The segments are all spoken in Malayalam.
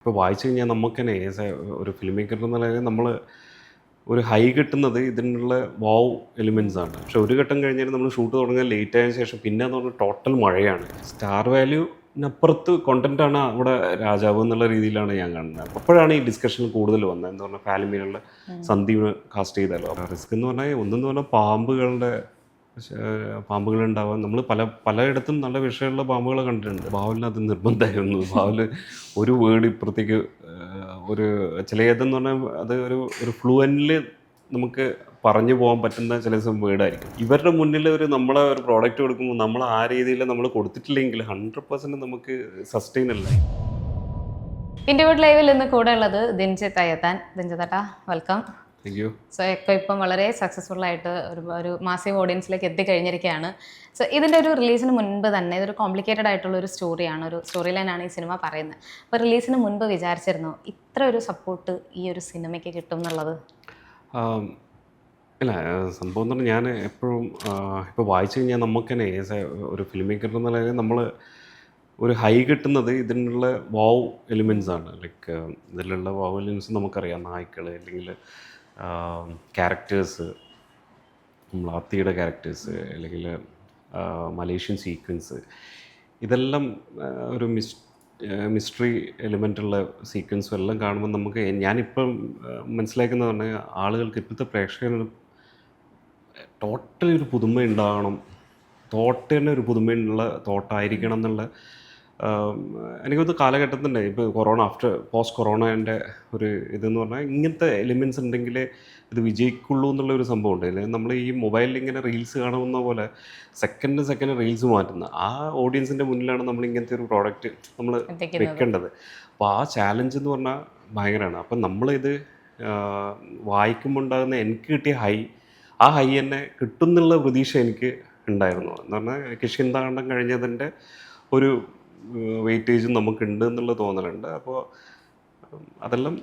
ഇപ്പോൾ വായിച്ചു കഴിഞ്ഞാൽ നമുക്ക് തന്നെ ഏസ് എ ഒരു ഫിലിം മേക്കർ എന്നുള്ള നമ്മൾ ഒരു ഹൈ കിട്ടുന്നത് ഇതിനുള്ള വാവ് എലിമെൻസ് ആണ്. പക്ഷെ ഒരു ഘട്ടം കഴിഞ്ഞാൽ നമ്മൾ ഷൂട്ട് തുടങ്ങാൻ ലേറ്റ് ആയതിനു ശേഷം പിന്നെ എന്ന് പറഞ്ഞാൽ ടോട്ടൽ മഴയാണ്. സ്റ്റാർ വാല്യൂനപ്പുറത്ത് കോണ്ടന്റാണ് അവിടെ രാജാവ് എന്നുള്ള രീതിയിലാണ് ഞാൻ കാണുന്നത്. അപ്പോഴാണ് ഈ ഡിസ്കഷൻ കൂടുതൽ വന്നത്. എന്താ പറഞ്ഞാൽ ഫാലിമിയിലുള്ള സന്ദീപ് കാസ്റ്റ് ചെയ്താലോ റിസ്ക് എന്ന് പറഞ്ഞാൽ ഒന്നെന്ന് പറഞ്ഞാൽ പാമ്പുകളുണ്ടാവാൻ നമ്മൾ പലയിടത്തും നല്ല വിഷയമുള്ള പാമ്പുകളെ കണ്ടിട്ടുണ്ട്. ബാഹുലിന് അത് നിർബന്ധമായിരുന്നു. ബാഹുല് ഒരു വേർഡ് ഇപ്പുറത്തേക്ക് ഒരു ചിലതെന്ന് പറഞ്ഞാൽ അത് ഒരു ഫ്ലുവൻറ്റിൽ നമുക്ക് പറഞ്ഞു പോകാൻ പറ്റുന്ന ചില വേർഡായിരിക്കും. ഇവരുടെ മുന്നിൽ നമ്മളെ ഒരു പ്രോഡക്റ്റ് കൊടുക്കുമ്പോൾ നമ്മൾ ആ രീതിയിൽ നമ്മൾ കൊടുത്തിട്ടില്ലെങ്കിൽ 100% നമുക്ക് സസ്റ്റെയിൻ അല്ല. ഇന്ത്യവുഡ് ലൈവിൽ ഇന്ന് കൂടെ ഉള്ളത് ദിൻജിത്ത് അയ്യത്താൻ. ദിൻജിത്തേട്ടാ, welcome. Thank you. So echo ഇപ്പം വളരെ സക്സസ്ഫുൾ ആയിട്ട് ഒരു മാസീവ് ഓഡിയൻസിലേക്ക് എത്തിക്കഴിഞ്ഞിരിക്കുകയാണ്. സോ ഇതിൻ്റെ ഒരു റിലീസിന് മുൻപ് തന്നെ ഇതൊരു കോംപ്ലിക്കേറ്റഡ് ആയിട്ടുള്ള ഒരു സ്റ്റോറിയാണ്, ഒരു സ്റ്റോറി ലൈനാണ് ഈ സിനിമ പറയുന്നത്. അപ്പോൾ റിലീസിന് മുൻപ് വിചാരിച്ചിരുന്നു ഇത്ര ഒരു സപ്പോർട്ട് ഈ ഒരു സിനിമയ്ക്ക് കിട്ടും എന്നുള്ളത്? ഇല്ല, സംഭവം എന്ന് പറഞ്ഞാൽ ഞാൻ എപ്പോഴും ഇപ്പോൾ വായിച്ചു കഴിഞ്ഞാൽ നമുക്ക് തന്നെ ഏസ് എ ഒരു ഫിലിം മേക്കർ എന്നുള്ള നമ്മൾ ഒരു ഹൈ കിട്ടുന്നത് ഇതിനുള്ള വാവ് എലിമെൻസ് ആണ്. ലൈക്ക് ഇതിലുള്ള വാവ് എലിമെൻസ് നമുക്കറിയാം. നായ്ക്കൾ അല്ലെങ്കിൽ ക്യാരക്ടേഴ്സ്, നമ്മൾ ആത്തിയുടെ ക്യാരക്ടേഴ്സ് അല്ലെങ്കിൽ മലേഷ്യൻ സീക്വൻസ്, ഇതെല്ലാം ഒരു മിസ്റ്ററി എലിമെൻറ്റുള്ള സീക്വൻസും എല്ലാം കാണുമ്പോൾ നമുക്ക് ഞാനിപ്പം മനസ്സിലാക്കുന്നത് പറഞ്ഞാൽ ആളുകൾക്ക് ഇപ്പോഴത്തെ പ്രേക്ഷകന് ടോട്ടലി ഒരു പുതുമ ഉണ്ടാകണം, തോട്ട് ഒരു പുതുമയുള്ള തോട്ടായിരിക്കണം എന്നുള്ള എനിക്കൊന്ന് കാലഘട്ടത്തിൻ്റെ ഇപ്പോൾ പോസ്റ്റ് കൊറോണേൻ്റെ ഒരു ഇതെന്ന് പറഞ്ഞാൽ ഇങ്ങനത്തെ എലിമെൻറ്റ്സ് ഉണ്ടെങ്കിൽ ഇത് വിജയിക്കുള്ളൂ എന്നുള്ളൊരു സംഭവമുണ്ട്. അല്ലെങ്കിൽ നമ്മൾ ഈ മൊബൈലിൽ ഇങ്ങനെ റീൽസ് കാണുന്ന പോലെ സെക്കൻഡ് റീൽസ് മാറ്റുന്ന ആ ഓഡിയൻസിൻ്റെ മുന്നിലാണ് നമ്മൾ ഇങ്ങനത്തെ ഒരു പ്രോഡക്റ്റ് നമ്മൾ വെക്കേണ്ടത്. അപ്പോൾ ആ ചാലഞ്ച് എന്ന് പറഞ്ഞാൽ ഭയങ്കരമാണ്. അപ്പം നമ്മളിത് വായിക്കുമ്പോൾ ഉണ്ടാകുന്ന എനിക്ക് കിട്ടിയ ആ ഹൈ തന്നെ കിട്ടും എന്നുള്ള പ്രതീക്ഷ എനിക്ക് ഉണ്ടായിരുന്നു. എന്ന് പറഞ്ഞാൽ കിഷ്കിന്ധാഖണ്ഡം കഴിഞ്ഞതിൻ്റെ ഒരു വെയിറ്റേജും നമുക്കുണ്ട് എന്നുള്ള തോന്നലുണ്ട്. അപ്പോൾ അതെല്ലാം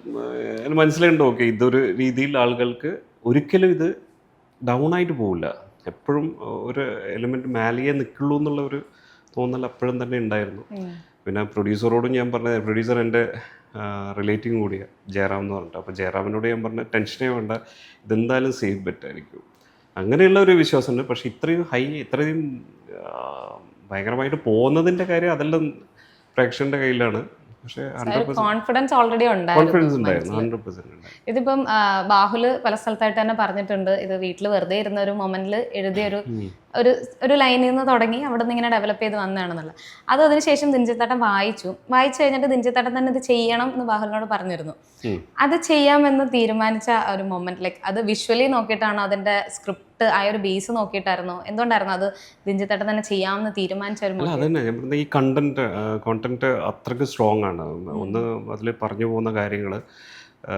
മനസ്സിലുണ്ട്. ഓക്കെ, ഇതൊരു രീതിയിൽ ആളുകൾക്ക് ഒരിക്കലും ഇത് ഡൗൺ ആയിട്ട് പോവില്ല, എപ്പോഴും ഒരു എലിമെൻറ്റ് മാലിയെ നിൽക്കുള്ളൂ എന്നുള്ള ഒരു തോന്നൽ എപ്പോഴും തന്നെ ഉണ്ടായിരുന്നു. പിന്നെ പ്രൊഡ്യൂസറോടും ഞാൻ പറഞ്ഞത്, പ്രൊഡ്യൂസർ എൻ്റെ റിലേറ്റീവ് കൂടിയാണ്, ജയറാം എന്ന് പറഞ്ഞിട്ട്. അപ്പോൾ ജയറാമിനോട് ഞാൻ പറഞ്ഞ ടെൻഷനേ വേണ്ട, ഇതെന്തായാലും സേഫ് ബെറ്റായിരിക്കും, അങ്ങനെയുള്ള ഒരു വിശ്വാസമുണ്ട്. പക്ഷേ ഇത്രയും ഭയങ്കരമായിട്ട് പോകുന്നതിൻ്റെ കാര്യം അതെല്ലാം പ്രേക്ഷകന്റെ കയ്യിലാണ്. പക്ഷേ കോൺഫിഡൻസ് ഓൾറെഡി ഉണ്ടായിരുന്നു. ഇതിപ്പം ബാഹുല് പല സ്ഥലത്തായിട്ട് തന്നെ പറഞ്ഞിട്ടുണ്ട്, ഇത് വീട്ടിൽ വെറുതെ ഇരുന്ന ഒരു മൊമെന്റിൽ എഴുതിയ ഒരു ലൈനിൽ നിന്ന് തുടങ്ങി അവിടെ നിന്ന് ഇങ്ങനെ ഡെവലപ്പ് ചെയ്ത് വന്നതാണെന്നുള്ളത്. അത് അതിനുശേഷം ദിൻജിത്തേട്ടൻ വായിച്ചു കഴിഞ്ഞിട്ട് ദിൻജിത്തേട്ടൻ തന്നെ ഇത് ചെയ്യണം എന്ന് ബാഹുലിനോട് പറഞ്ഞിരുന്നു. അത് ചെയ്യാമെന്ന് തീരുമാനിച്ച ഒരു മൊമെന്റ്, ലൈക്ക് അത് വിഷ്വലി നോക്കിയിട്ടാണോ, അതിന്റെ സ്ക്രിപ്റ്റ് ആ ഒരു ബേസ് നോക്കിയിട്ടായിരുന്നു, എന്തുകൊണ്ടായിരുന്നു അത് ദിൻജിത്തേട്ടൻ തന്നെ ചെയ്യാമെന്ന് തീരുമാനിച്ച ഒരു അതന്നെ ഞാൻ പറഞ്ഞ ഈ കോണ്ടന്റ് അത്രയ്ക്ക് സ്ട്രോങ് ആണ്. ഒന്ന് അതിൽ പറഞ്ഞു പോകുന്ന കാര്യങ്ങൾ,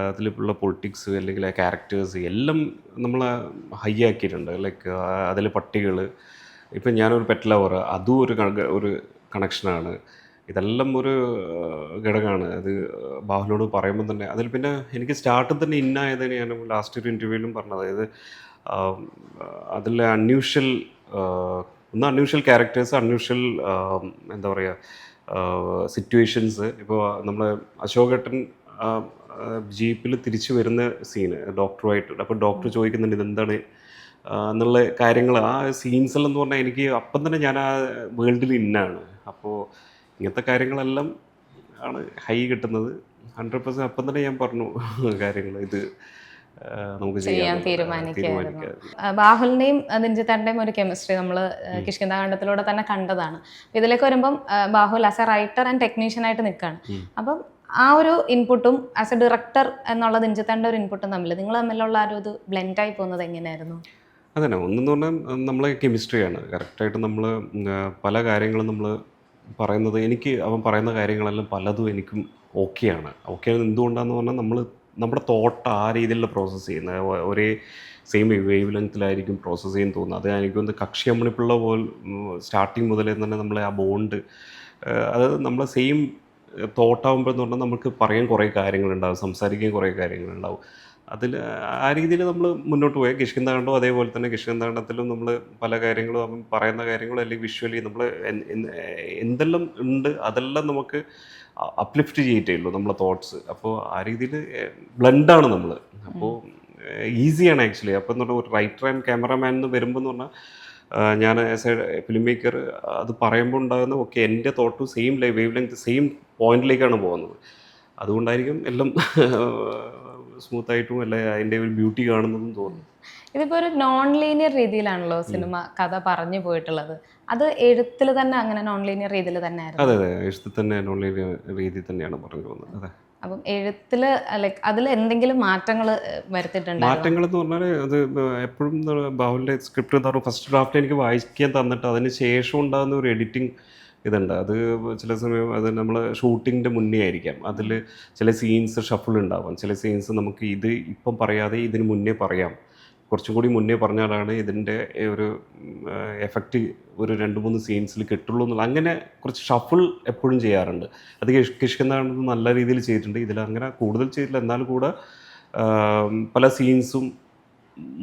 അതിലുള്ള പൊളിറ്റിക്സ് അല്ലെങ്കിൽ ക്യാരക്ടേഴ്സ് എല്ലാം നമ്മൾ ഹൈ ആക്കിയിട്ടുണ്ട്. ലൈക്ക് അതിൽ പട്ടികൾ, ഇപ്പം ഞാനൊരു പെറ്റ് ലവർ, അതും ഒരു കണക്ഷനാണ്. ഇതെല്ലാം ഒരു ഘടകമാണ്. അത് ബാഹുലിനോട് പറയുമ്പോൾ തന്നെ അതിൽ പിന്നെ എനിക്ക് സ്റ്റാർട്ടിൽ തന്നെ ഇന്നായതിന് ഞാൻ ലാസ്റ്റ് ഒരു ഇൻ്റർവ്യൂവിലും പറഞ്ഞത്, അതായത് അതിൽ അൺയൂഷ്വൽ ക്യാരക്ടേഴ്സ്, അൺയൂഷ്വൽ എന്താ പറയുക സിറ്റുവേഷൻസ്. ഇപ്പോൾ നമ്മൾ അശോകേട്ടൻ ജീപ്പിൽ തിരിച്ചു വരുന്ന സീന് ഡോക്ടറുമായിട്ട്, അപ്പോൾ ഡോക്ടർ ചോദിക്കുന്നുണ്ട് ഇതെന്താണ് എന്നുള്ള കാര്യങ്ങൾ, ആ സീൻസ് എല്ലാം എന്ന് പറഞ്ഞാൽ എനിക്ക് അപ്പം തന്നെ ഞാൻ ആ വേൾഡിൽ ഇന്നാണ്. അപ്പോൾ ഇങ്ങനത്തെ കാര്യങ്ങളെല്ലാം ആണ് ഹൈ കിട്ടുന്നത്. 100% അപ്പം തന്നെ ഞാൻ പറഞ്ഞു കാര്യങ്ങൾ ഇത് നമുക്ക് ചെയ്യാൻ തീരുമാനിക്കാം. ബാഹുലിന്റെയും ദിൻജിത്തേട്ടന്റെയും ഒരു കെമിസ്ട്രി നമ്മൾ കിഷ്കിന്ധാഖണ്ഡത്തിലൂടെ തന്നെ കണ്ടതാണ്. ഇതിലേക്ക് വരുമ്പം Bahul as A writer and technician ആയിട്ട് നിൽക്കുകയാണ്. അപ്പം ആ ഒരു ഇൻപുട്ടും ആസ് എ ഡയറക്ടർ എന്നുള്ള ദിൻജിത്തേട്ടൻ്റെ ഒരു ഇൻപുട്ടും നിങ്ങൾ തമ്മിലുള്ള ആ ഒരു ബ്ലെൻഡായി പോകുന്നത് എങ്ങനെയായിരുന്നു? അതന്നെ, ഒന്നെന്ന് പറഞ്ഞാൽ നമ്മളെ കെമിസ്ട്രിയാണ്. കറക്റ്റായിട്ട് നമ്മൾ പല കാര്യങ്ങളും നമ്മൾ പറയുന്നത്, അവൻ പറയുന്ന കാര്യങ്ങളെല്ലാം പലതും എനിക്കും ഓക്കെയാണ്. എന്തുകൊണ്ടാണെന്ന് പറഞ്ഞാൽ നമ്മുടെ തോട്ട് ആ രീതിയിലുള്ള പ്രോസസ്സ് ചെയ്യുന്നത് ഒരേ സെയിം വേവ് ലെങ്ത്തിലായിരിക്കും പ്രോസസ്സ് ചെയ്യാൻ തോന്നുന്നത്. അത് എനിക്കൊന്ന് കക്ഷി അമ്മണിപ്പിള്ള പോലെ സ്റ്റാർട്ടിങ് മുതലേ തന്നെ നമ്മളെ ആ ബോണ്ട്, അത് നമ്മളെ സെയിം തോട്ടാകുമ്പോൾ എന്ന് പറഞ്ഞാൽ നമുക്ക് പറയാൻ കുറേ കാര്യങ്ങളുണ്ടാവും, സംസാരിക്കാൻ കുറേ കാര്യങ്ങളുണ്ടാവും. അതിൽ ആ രീതിയിൽ നമ്മൾ മുന്നോട്ട് പോയി. കിഷ്കിന്ധാഖണ്ഡവും അതേപോലെ തന്നെ, കിഷ്കിന്ധാഖണ്ഡത്തിലും നമ്മൾ പല കാര്യങ്ങളും അവൻ പറയുന്ന കാര്യങ്ങളും അല്ലെങ്കിൽ വിഷ്വലി നമ്മൾ എന്തെല്ലാം ഉണ്ട് അതെല്ലാം നമുക്ക് അപ്ലിഫ്റ്റ് ചെയ്തിട്ടേ ഉള്ളൂ നമ്മളെ തോട്ട്സ്. അപ്പോൾ ആ രീതിയിൽ ബ്ലെൻഡാണ് നമ്മൾ. അപ്പോൾ ഈസിയാണ് ആക്ച്വലി. അപ്പോൾ എന്ന് പറഞ്ഞാൽ ഒരു റൈറ്റർ ആൻഡ് ക്യാമറാമാൻ എന്ന് വരുമ്പോൾ എന്ന് പറഞ്ഞാൽ ഞാൻ ആസ് എ ഫിലിം മേക്കർ അത് പറയുമ്പോൾ ഉണ്ടാകുന്ന ഓക്കെ എൻ്റെ thought same wave length same പോയിന്റിലേക്കാണ് പോകുന്നത്. അതുകൊണ്ടായിരിക്കും എല്ലാം സ്മൂത്തായിട്ടും അല്ലെ അതിൻ്റെ ഒരു ബ്യൂട്ടി കാണുന്നതും തോന്നുന്നു. ഇതിപ്പോൾ ഒരു നോൺ ലീനിയർ രീതിയിലാണല്ലോ സിനിമ കഥ പറഞ്ഞു പോയിട്ടുള്ളത്. അത് എഴുത്തിൽ തന്നെ അങ്ങനെ നോൺ ലീനിയർ രീതിയിൽ തന്നെ ആയിരുന്നു? അതെ, എഴുത്തിൽ തന്നെ നോൺ ലീനിയർ രീതിയിൽ തന്നെയാണ് പറഞ്ഞു പോകുന്നത്. അതെ. അപ്പം എഴുത്തിൽ ലൈക്ക് അതിൽ എന്തെങ്കിലും മാറ്റങ്ങൾ വരുത്തിയിട്ടുണ്ടോ? മാറ്റങ്ങൾ എന്ന് പറഞ്ഞാൽ അത് എപ്പോഴും ബാഹുലിൻ്റെ സ്ക്രിപ്റ്റ് എന്ന് പറഞ്ഞാൽ ഫസ്റ്റ് ഡ്രാഫ്റ്റ് എനിക്ക് വായിക്കാൻ തന്നിട്ട് അതിന് ശേഷം ഉണ്ടാകുന്ന ഒരു എഡിറ്റിംഗ് ഇതുണ്ട്. അത് ചില സമയം അത് നമ്മൾ ഷൂട്ടിങ്ങിൻ്റെ മുന്നേ ആയിരിക്കാം. അതിൽ ചില സീൻസ് ഷഫിൾ ഉണ്ടാവാം. ചില സീൻസ് നമുക്ക് ഇത് ഇപ്പം പറയാതെ ഇതിന് മുന്നേ പറയാം, കുറച്ചും കൂടി മുന്നേ പറഞ്ഞാലാണ് ഇതിൻ്റെ ഒരു എഫക്റ്റ് ഒരു 2-3 സീൻസിൽ കിട്ടുള്ളൂ എന്നുള്ള അങ്ങനെ കുറച്ച് ഷഫിൾ എപ്പോഴും ചെയ്യാറുണ്ട്. അത് കിഷ്കിന്താണെന്ന് നല്ല രീതിയിൽ ചെയ്തിട്ടുണ്ട്. ഇതിൽ അങ്ങനെ കൂടുതൽ ചെയ്തിട്ടില്ല, എന്നാൽ കൂടെ പല സീൻസും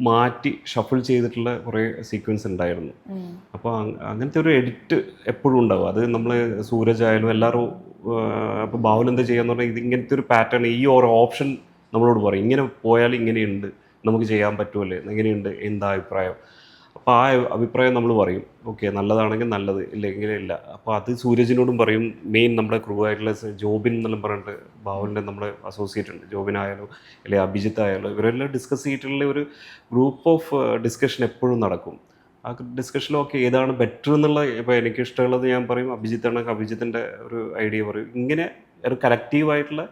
മാറ്റി ഷഫിൾ ചെയ്തിട്ടുള്ള കുറേ സീക്വൻസ് ഉണ്ടായിരുന്നു. അപ്പോൾ അങ്ങനത്തെ ഒരു എഡിറ്റ് എപ്പോഴും ഉണ്ടാവും. അത് നമ്മൾ സൂരജ് ആയാലും എല്ലാവരും അപ്പോൾ ബാഹുൽ എന്താ ചെയ്യാന്ന് പറഞ്ഞാൽ ഇത് ഇങ്ങനത്തെ ഒരു പാറ്റേൺ, ഈ ഒരു ഓപ്ഷൻ നമ്മളോട് പറയും, ഇങ്ങനെ പോയാൽ ഇങ്ങനെയുണ്ട്, നമുക്ക് ചെയ്യാൻ പറ്റുമല്ലേ, എങ്ങനെയുണ്ട്, എന്താ അഭിപ്രായം. അപ്പോൾ ആ അഭിപ്രായം നമ്മൾ പറയും. ഓക്കെ, നല്ലതാണെങ്കിൽ നല്ലത്, ഇല്ലെങ്കിൽ ഇല്ല. അപ്പോൾ അത് സൂരജിനോടും പറയും. മെയിൻ നമ്മുടെ ക്രൂ ആയിട്ടുള്ള ജോബിൻ എന്നെല്ലാം പറഞ്ഞിട്ട് ബാഹുലിൻ്റെ നമ്മുടെ അസോസിയേറ്റ് ഉണ്ട്, ജോബിനായാലും അല്ലെങ്കിൽ അഭിജിത്ത് ആയാലും ഇവരെല്ലാം ഡിസ്കസ് ചെയ്തിട്ടുള്ള ഒരു ഗ്രൂപ്പ് ഓഫ് ഡിസ്കഷൻ എപ്പോഴും നടക്കും. ആ ഡിസ്കഷനിലൊക്കെ ഏതാണ് ബെറ്റർ എന്നുള്ള, ഇപ്പോൾ എനിക്ക് ഇഷ്ടമുള്ളത് ഞാൻ പറയും, അഭിജിത്താണെങ്കിൽ അഭിജിത്തിൻ്റെ ഒരു ഐഡിയ പറയും. ഇങ്ങനെ ഒരു കലക്റ്റീവായിട്ടുള്ള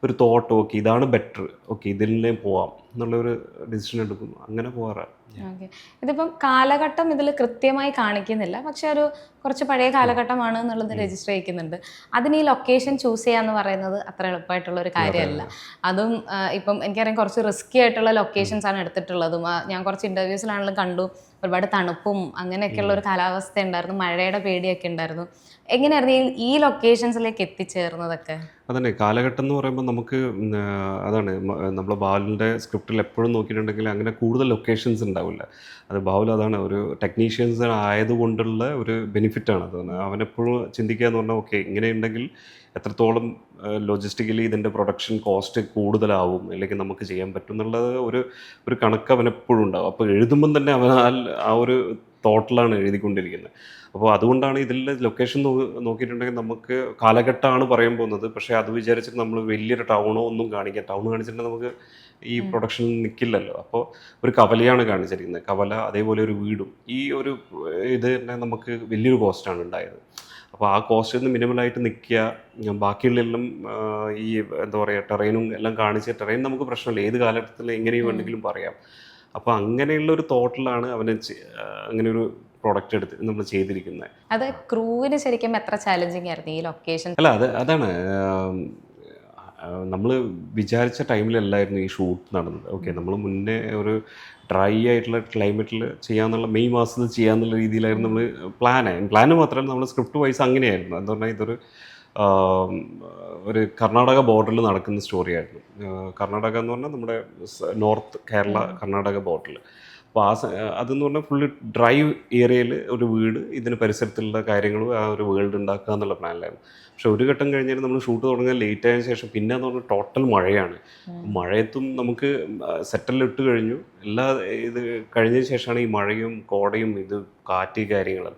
ഒരു തോട്ട്, ഓക്കെ ഇതാണ് ബെറ്റർ, ഓക്കെ ഇതിലേ പോവാം എന്നുള്ളൊരു ഡിസിഷൻ എടുക്കുന്നു. അങ്ങനെ പോകാറാണ്. ഓക്കെ. ഇതിപ്പം കാലഘട്ടം ഇതിൽ കൃത്യമായി കാണിക്കുന്നില്ല, പക്ഷെ ഒരു കുറച്ച് പഴയ കാലഘട്ടമാണ് എന്നുള്ളത് രജിസ്റ്റർ ചെയ്യിക്കുന്നുണ്ട്. അതിന് ഈ ലൊക്കേഷൻ ചൂസ് ചെയ്യാന്ന് പറയുന്നത് അത്ര എളുപ്പമായിട്ടുള്ള ഒരു കാര്യമല്ല. അതും ഇപ്പം എനിക്കറിയാം കുറച്ച് റിസ്കി ആയിട്ടുള്ള ലൊക്കേഷൻസ് ആണ് എടുത്തിട്ടുള്ളതും. ഞാൻ കുറച്ച് ഇൻ്റർവ്യൂസിലാണെങ്കിലും കണ്ടു, ഒരുപാട് തണുപ്പും അങ്ങനെയൊക്കെയുള്ള ഒരു കാലാവസ്ഥ ഉണ്ടായിരുന്നു, മഴയുടെ പേടിയൊക്കെ ഉണ്ടായിരുന്നു. എങ്ങനെയായിരുന്നു ഈ ലൊക്കേഷൻസിലേക്ക് എത്തിച്ചേർന്നതൊക്കെ? അതന്നെ കാലഘട്ടം എന്ന് പറയുമ്പോൾ നമുക്ക് അതാണ് നമ്മളെ ബാഹുലിൻ്റെ സ്ക്രിപ്റ്റിൽ എപ്പോഴും നോക്കിയിട്ടുണ്ടെങ്കിൽ അങ്ങനെ കൂടുതൽ ലൊക്കേഷൻസ് ഉണ്ടാവില്ല. അത് ബാഹുൽ അതാണ് ഒരു ടെക്നീഷ്യൻസ് ആയതുകൊണ്ടുള്ള ഒരു ബെനിഫിറ്റാണ്. അത് അവനെപ്പോഴും ചിന്തിക്കുക എന്ന് പറഞ്ഞാൽ ഓക്കെ ഇങ്ങനെയുണ്ടെങ്കിൽ എത്രത്തോളം ലോജിസ്റ്റിക്കലി ഇതിൻ്റെ പ്രൊഡക്ഷൻ കോസ്റ്റ് കൂടുതലാവും, അല്ലെങ്കിൽ നമുക്ക് ചെയ്യാൻ പറ്റും എന്നുള്ളത് ഒരു കണക്ക് അവനെപ്പോഴും ഉണ്ടാവും. അപ്പോൾ എഴുതുമ്പം തന്നെ അവൻ ആ ഒരു തോട്ടിലാണ് എഴുതിക്കൊണ്ടിരിക്കുന്നത്. അപ്പോൾ അതുകൊണ്ടാണ് ഇതിൽ ലൊക്കേഷൻ നോക്കിയിട്ടുണ്ടെങ്കിൽ നമുക്ക് കാലഘട്ടമാണ് പറയാൻ പോകുന്നത്. പക്ഷേ അത് വിചാരിച്ചിട്ട് നമ്മൾ വലിയൊരു ടൗണോ ഒന്നും കാണിക്കുക, ടൗൺ കാണിച്ചിട്ടുണ്ടെങ്കിൽ നമുക്ക് ഈ പ്രൊഡക്ഷൻ നിൽക്കില്ലല്ലോ. അപ്പോൾ ഒരു കവലയാണ് കാണിച്ചിരിക്കുന്നത്, കവല, അതേപോലെ ഒരു വീടും. ഈ ഒരു ഇത് തന്നെ നമുക്ക് വലിയൊരു കോസ്റ്റാണ് ഉണ്ടായത്. അപ്പോൾ ആ കോസ്റ്റ് ഒന്ന് മിനിമലായിട്ട് നിൽക്കുക, ബാക്കിയുള്ളെല്ലാം ഈ എന്താ പറയുക ടെറൈനും എല്ലാം കാണിച്ച്, ടെറൈൻ നമുക്ക് പ്രശ്നമില്ല, ഏത് കാലഘട്ടത്തിൽ എങ്ങനെയും വേണമെങ്കിലും പറയാം. അപ്പോൾ അങ്ങനെയുള്ള ഒരു തോട്ടിലാണ് അവന് അങ്ങനെ ഒരു പ്രോഡക്റ്റ് എടുത്ത് നമ്മൾ ചെയ്തിരിക്കുന്നത്. അത് ക്രൂവിന് ശരിക്കും എത്ര ചാലഞ്ചിങ് ആയിരുന്നു ഈ ലൊക്കേഷൻ? അല്ല അതാണ് നമ്മൾ വിചാരിച്ച ടൈമിലല്ലായിരുന്നു ഈ ഷൂട്ട് നടന്നത്. ഓക്കെ, നമ്മൾ മുന്നേ ഒരു ഡ്രൈ ആയിട്ടുള്ള ക്ലൈമറ്റിൽ ചെയ്യാന്നുള്ള, മെയ് മാസത്തിൽ ചെയ്യാന്നുള്ള രീതിയിലായിരുന്നു നമ്മൾ പ്ലാന് മാത്രമല്ല നമ്മൾ സ്ക്രിപ്റ്റ് വൈസ് അങ്ങനെയായിരുന്നു. എന്താ പറഞ്ഞാൽ ഇതൊരു ഒരു കർണാടക ബോർഡറിൽ നടക്കുന്ന സ്റ്റോറിയായിരുന്നു. കർണാടക എന്ന് പറഞ്ഞാൽ നമ്മുടെ നോർത്ത് കേരള കർണാടക ബോർഡറിൽ. അപ്പോൾ അതെന്ന് പറഞ്ഞാൽ ഫുള്ള് ഡ്രൈ ഏരിയയിൽ ഒരു വീട്, ഇതിന് പരിസരത്തുള്ള കാര്യങ്ങളും ആ ഒരു വേൾഡ് ഉണ്ടാക്കുക എന്നുള്ള പ്ലാനിലായിരുന്നു. പക്ഷെ ഒരു ഘട്ടം കഴിഞ്ഞാൽ നമ്മൾ ഷൂട്ട് തുടങ്ങാൻ ലേറ്റ് ആയതിനു ശേഷം പിന്നെ എന്ന് പറഞ്ഞാൽ ടോട്ടൽ മഴയാണ്. മഴയത്തും നമുക്ക് സെറ്റലിൽ ഇട്ട് കഴിഞ്ഞു, എല്ലാ ഇത് കഴിഞ്ഞതിന് ശേഷമാണ് ഈ മഴയും കോടയും ഇത് കാറ്റ് കാര്യങ്ങളും.